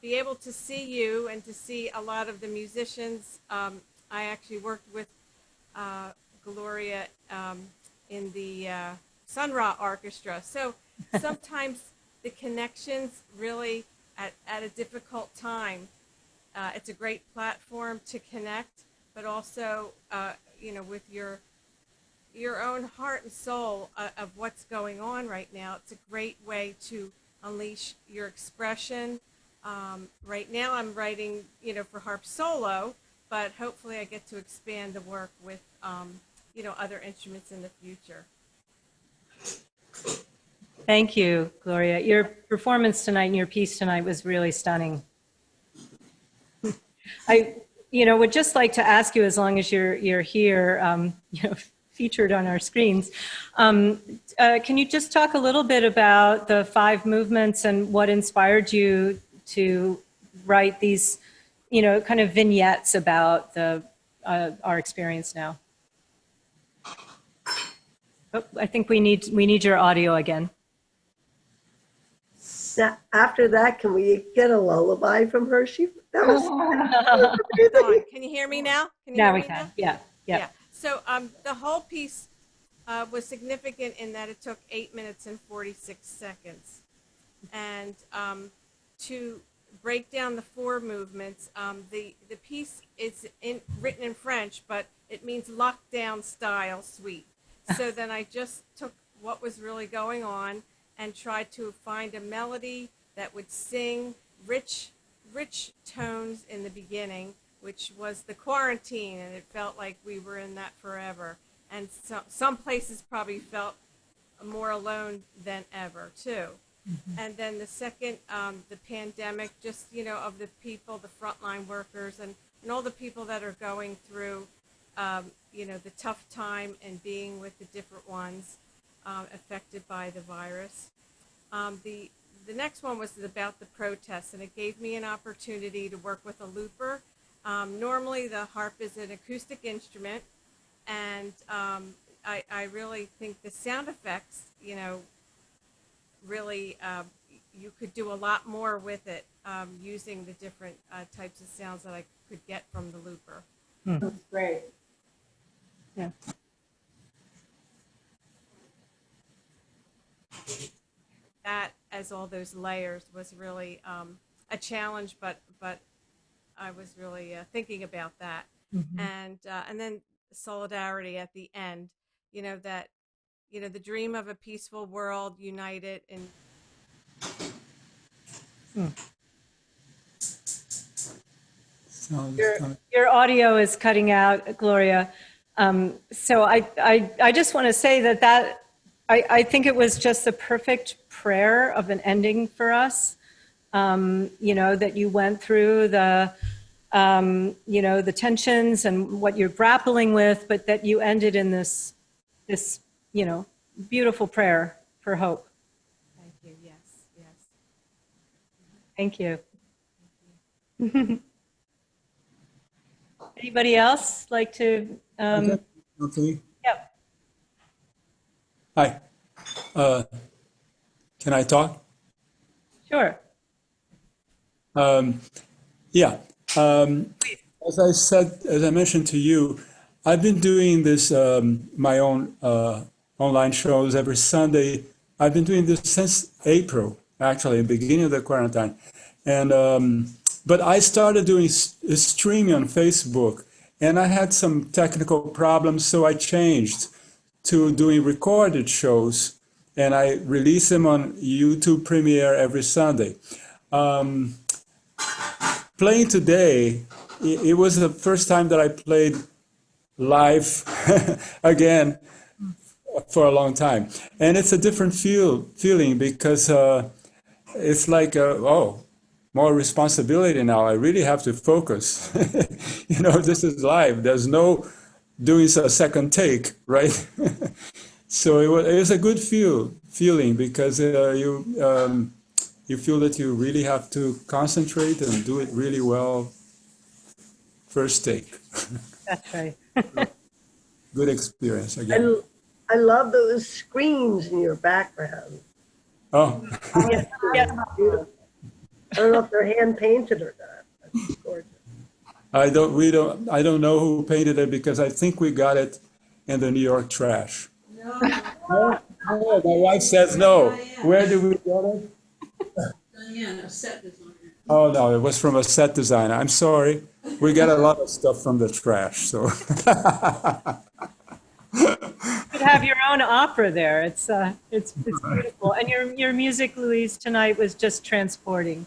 be able to see you and to see a lot of the musicians. I actually worked with Gloria in the Sun Ra Orchestra. So sometimes the connections really at a difficult time. It's a great platform to connect, but also, you know, with your own heart and soul of what's going on right now. It's a great way to unleash your expression. Right now I'm writing, you know, for harp solo, but hopefully I get to expand the work with, you know, other instruments in the future. Thank you, Gloria. Your performance tonight and your piece tonight was really stunning. I, you know, would just like to ask you, as long as you're here, you know, featured on our screens, can you just talk a little bit about the 5 movements and what inspired you to write these kind of vignettes about our experience now. Oh, I think we need your audio again. Now, after that, can we get a lullaby from her? That was Dawn, can you hear me now? Can you Now hear we me can. now? Yeah. So the whole piece was significant in that it took 8 minutes and 46 seconds. And to break down the 4 movements, the piece is written in French, but it means lockdown style suite. So then I just took what was really going on and tried to find a melody that would sing rich tones in the beginning, which was the quarantine, and it felt like we were in that forever. And some places probably felt more alone than ever too. Mm-hmm. And then the second, the pandemic, just, of the people, the frontline workers, and all the people that are going through, the tough time and being with the different ones affected by the virus. The next one was about the protests, and it gave me an opportunity to work with a looper. Normally the harp is an acoustic instrument, and I really think the sound effects, really you could do a lot more with it using the different types of sounds that I could get from the looper. That's great. Yeah. That, as all those layers, was really a challenge, but I was really thinking about that. Mm-hmm. And then solidarity at the end, that the dream of a peaceful world united in. Your audio is cutting out, Gloria. So I just want to say that I think it was just the perfect prayer of an ending for us. That you went through the tensions and what you're grappling with, but that you ended in this beautiful prayer for hope. Thank you. Yes. Thank you. Anybody else like to? Okay. Yep. Hi. Can I talk? Sure. Yeah. As I mentioned to you, I've been doing this, my own online shows every Sunday. I've been doing this since April, actually, the beginning of the quarantine. And, but I started doing streaming on Facebook, and I had some technical problems, so I changed to doing recorded shows, and I release them on YouTube Premiere every Sunday. Playing today, it was the first time that I played live again for a long time. And it's a different feeling because it's like, more responsibility now. I really have to focus. This is live. There's no doing a second take, right? So it was a good feeling because you feel that you really have to concentrate and do it really well first take. That's right. Good experience again. I love those screens in your background. Oh. Yeah. I don't know if they're hand painted or not. That's gorgeous. I don't know who painted it because I think we got it in the New York trash. No, my wife says no. Where did we get it? Diana, set designer. Oh no, it was from a set designer. I'm sorry. We get a lot of stuff from the trash, so. You could have your own opera there. It's beautiful, and your music, Louise, tonight was just transporting.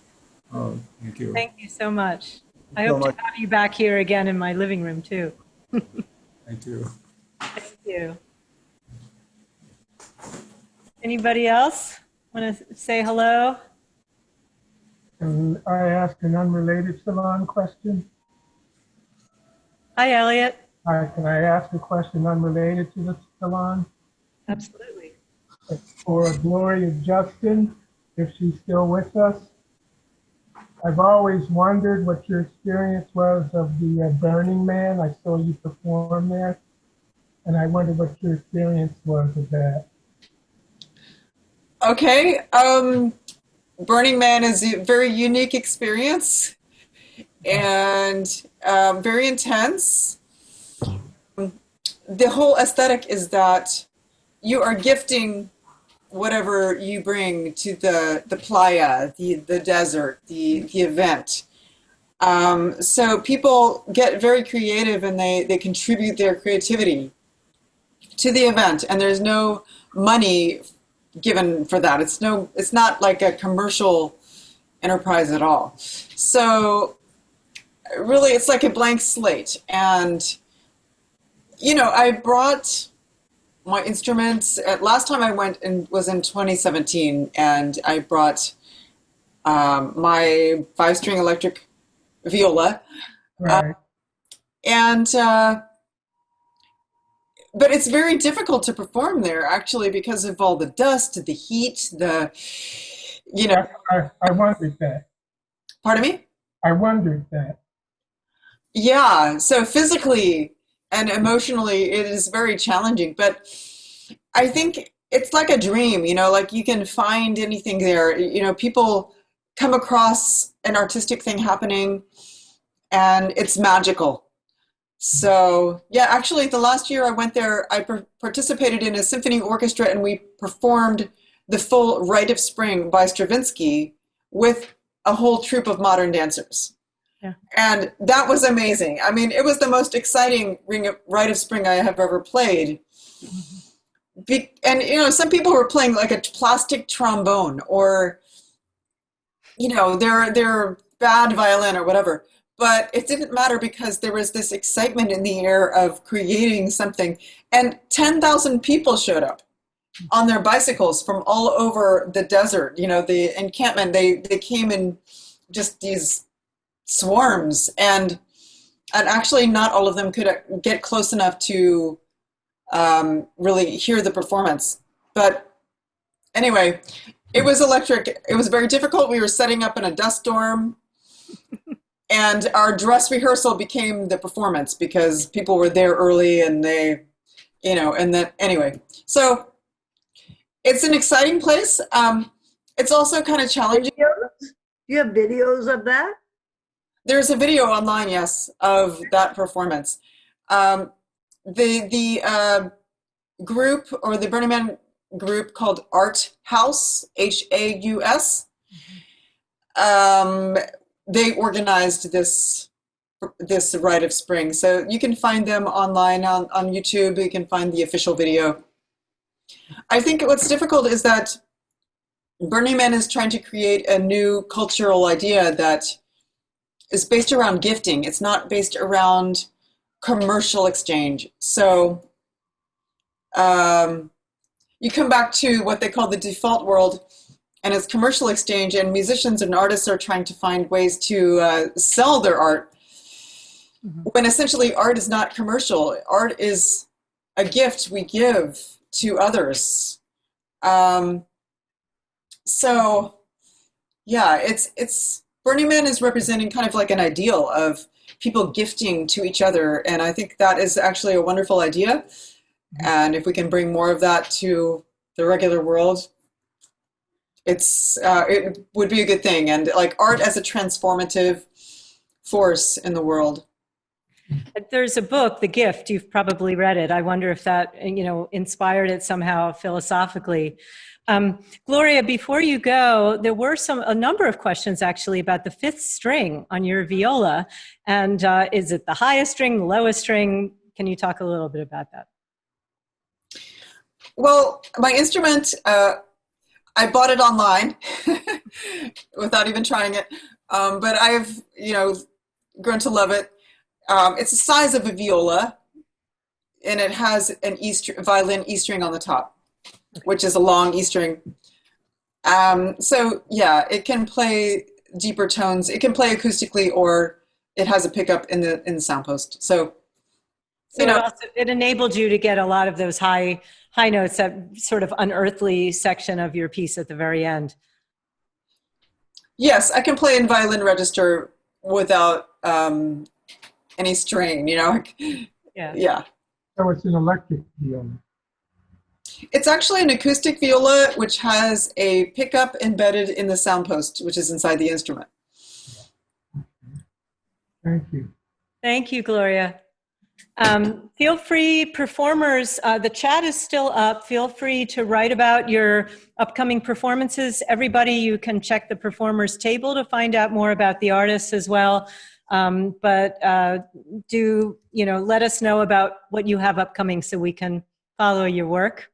Oh, thank you. Thank you so much. I hope to have you back here again in my living room too. Thank you. Thank you. Anybody else want to say hello? Can I ask an unrelated Zalon question? Hi, Elliot. Hi, can I ask a question unrelated to the Zalon? Absolutely. It's for Gloria Justen, if she's still with us. I've always wondered what your experience was of the Burning Man. I saw you perform there, and I wondered what your experience was of that. Okay. Burning Man is a very unique experience and very intense. The whole aesthetic is that you are gifting whatever you bring to the playa, the desert, the event. So people get very creative and they contribute their creativity to the event, and there's no money given for that. It's not like a commercial enterprise at all. So really it's like a blank slate. And I brought my instruments. Last time I went was in 2017, and I brought my 5-string electric viola. Right. But it's very difficult to perform there, actually, because of all the dust, the heat, I wondered that. Pardon me? I wondered that. Yeah, so physically and emotionally, it is very challenging. But I think it's like a dream, like you can find anything there. People come across an artistic thing happening, and it's magical. So, yeah, actually, the last year I went there, I participated in a symphony orchestra, and we performed the full Rite of Spring by Stravinsky with a whole troupe of modern dancers. Yeah. And that was amazing. I mean, it was the most exciting Rite of Spring I have ever played. And, some people were playing like a plastic trombone or, their bad violin or whatever. But it didn't matter because there was this excitement in the air of creating something. And 10,000 people showed up on their bicycles from all over the desert. The encampment, they came in just these swarms. And actually not all of them could get close enough to really hear the performance. But anyway, it was electric. It was very difficult. We were setting up in a dust storm. And our dress rehearsal became the performance because people were there early and they, and then anyway. So it's an exciting place. It's also kind of challenging. Videos? Do you have videos of that? There's a video online, yes, of that performance. The group, or the Burning Man group, called Art House, Haus. They organized this Rite of Spring. So you can find them online on YouTube. You can find the official video. I think what's difficult is that Burning Man is trying to create a new cultural idea that is based around gifting. It's not based around commercial exchange. So you come back to what they call the default world, and it's commercial exchange, and musicians and artists are trying to find ways to sell their art, when essentially art is not commercial. Art is a gift we give to others. So yeah, it's Burning Man is representing kind of like an ideal of people gifting to each other, and I think that is actually a wonderful idea. And if we can bring more of that to the regular world, it would be a good thing. And like art as a transformative force in the world. There's a book, The Gift. You've probably read it. I wonder if that, inspired it somehow philosophically. Gloria, before you go, there were a number of questions actually about the 5th string on your viola. And is it the highest string, the lowest string? Can you talk a little bit about that? Well, my instrument, I bought it online without even trying it. But I've, grown to love it. It's the size of a viola, and it has an violin E string on the top, which is a long E string. So yeah, it can play deeper tones. It can play acoustically, or it has a pickup in the soundpost. So it enabled you to get a lot of those high notes, that sort of unearthly section of your piece at the very end. Yes, I can play in violin register without any strain, you know? Yeah. So it's an electric viola. It's actually an acoustic viola, which has a pickup embedded in the sound post, which is inside the instrument. Thank you. Thank you, Gloria. Feel free, performers, the chat is still up. Feel free to write about your upcoming performances. Everybody, you can check the performers table to find out more about the artists as well. But do, let us know about what you have upcoming so we can follow your work.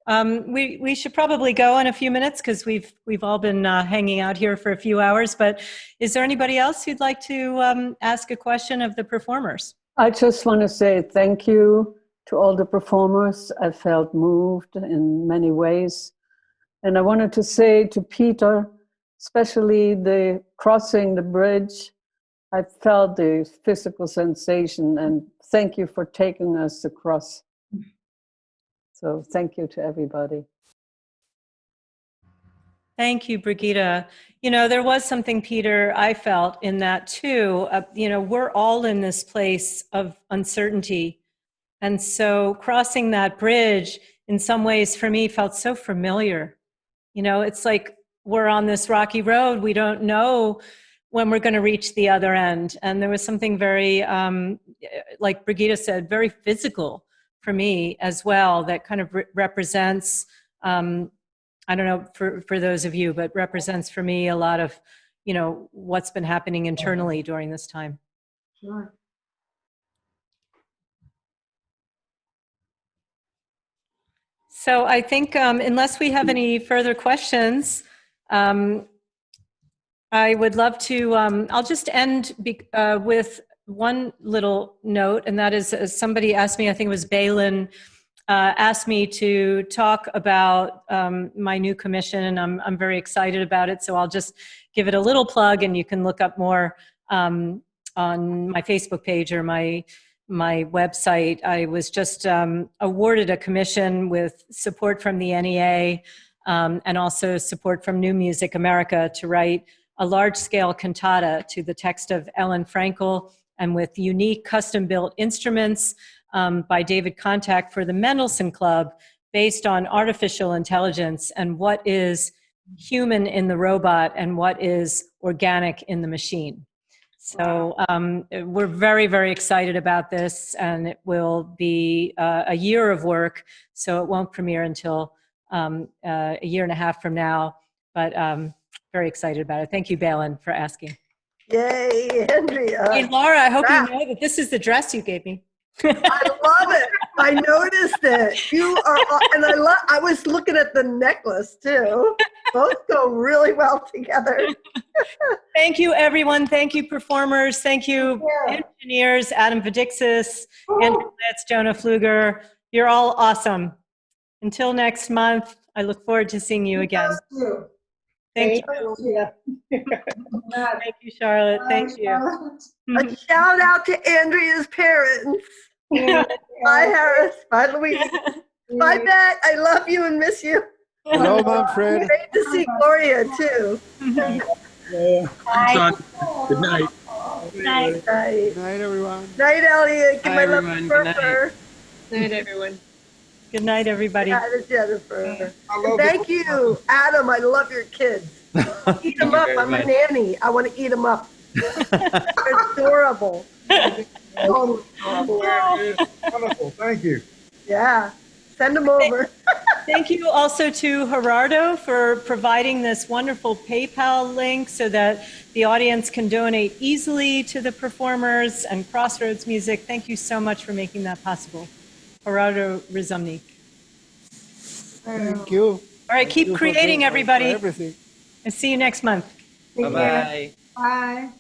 We should probably go in a few minutes because we've all been hanging out here for a few hours, but is there anybody else who'd like to ask a question of the performers? I just want to say thank you to all the performers. I felt moved in many ways. And I wanted to say to Peter, especially the crossing the bridge, I felt the physical sensation, and thank you for taking us across. So thank you to everybody. Thank you, Brigitte. There was something, Peter, I felt in that too. We're all in this place of uncertainty. And so crossing that bridge in some ways for me felt so familiar. It's like we're on this rocky road. We don't know when we're going to reach the other end. And there was something very, like Brigitte said, very physical for me as well that kind of represents, I don't know for those of you, but represents for me a lot of, what's been happening internally during this time. Sure. So I think unless we have any further questions, I would love to, I'll just end with one little note, and that is somebody asked me, I think it was Balin, asked me to talk about my new commission, and I'm very excited about it. So I'll just give it a little plug, and you can look up more on my Facebook page or my website. I was just awarded a commission with support from the NEA and also support from New Music America to write a large-scale cantata to the text of Ellen Frankel, and with unique custom-built instruments by David Contact for the Mendelssohn Club, based on artificial intelligence and what is human in the robot and what is organic in the machine. So we're very, very excited about this, and it will be a year of work, so it won't premiere until a year and a half from now, but very excited about it. Thank you, Balin, for asking. Yay, Andrea. Hey, Laura, I hope you know that this is the dress you gave me. I love it. I noticed it. You are, and I was looking at the necklace too. Both go really well together. Thank you, everyone. Thank you, performers. Thank you, engineers, Adam Vidiksis, Andrew Litz, Jonah Pfluger. You're all awesome. Until next month, I look forward to seeing you again. Thank you. Thank you, Charlotte. Thank you. A shout out to Andrea's parents. Bye, Harris. Bye, Louise. Bye, Bet. I love you and miss you. Hello, Manfred. Great to see Gloria, too. Bye. Good night. Night. Good night, everyone. Night, Elliot. Give Bye, my love everyone. to Good night. Jennifer. Good night, everyone. Good night, everybody. Night to Jennifer. I love Thank you, Adam. I love your kids. Eat them up. I'm a nanny. I want to eat them up. They're adorable. Totally wonderful. Thank you. Yeah. Send them over. Thank you also to Gerardo for providing this wonderful PayPal link so that the audience can donate easily to the performers and Crossroads Music. Thank you so much for making that possible. Gerardo Rizumni. Thank you. All right, keep creating, everybody. For everything. And see you next month. Bye-bye. Bye.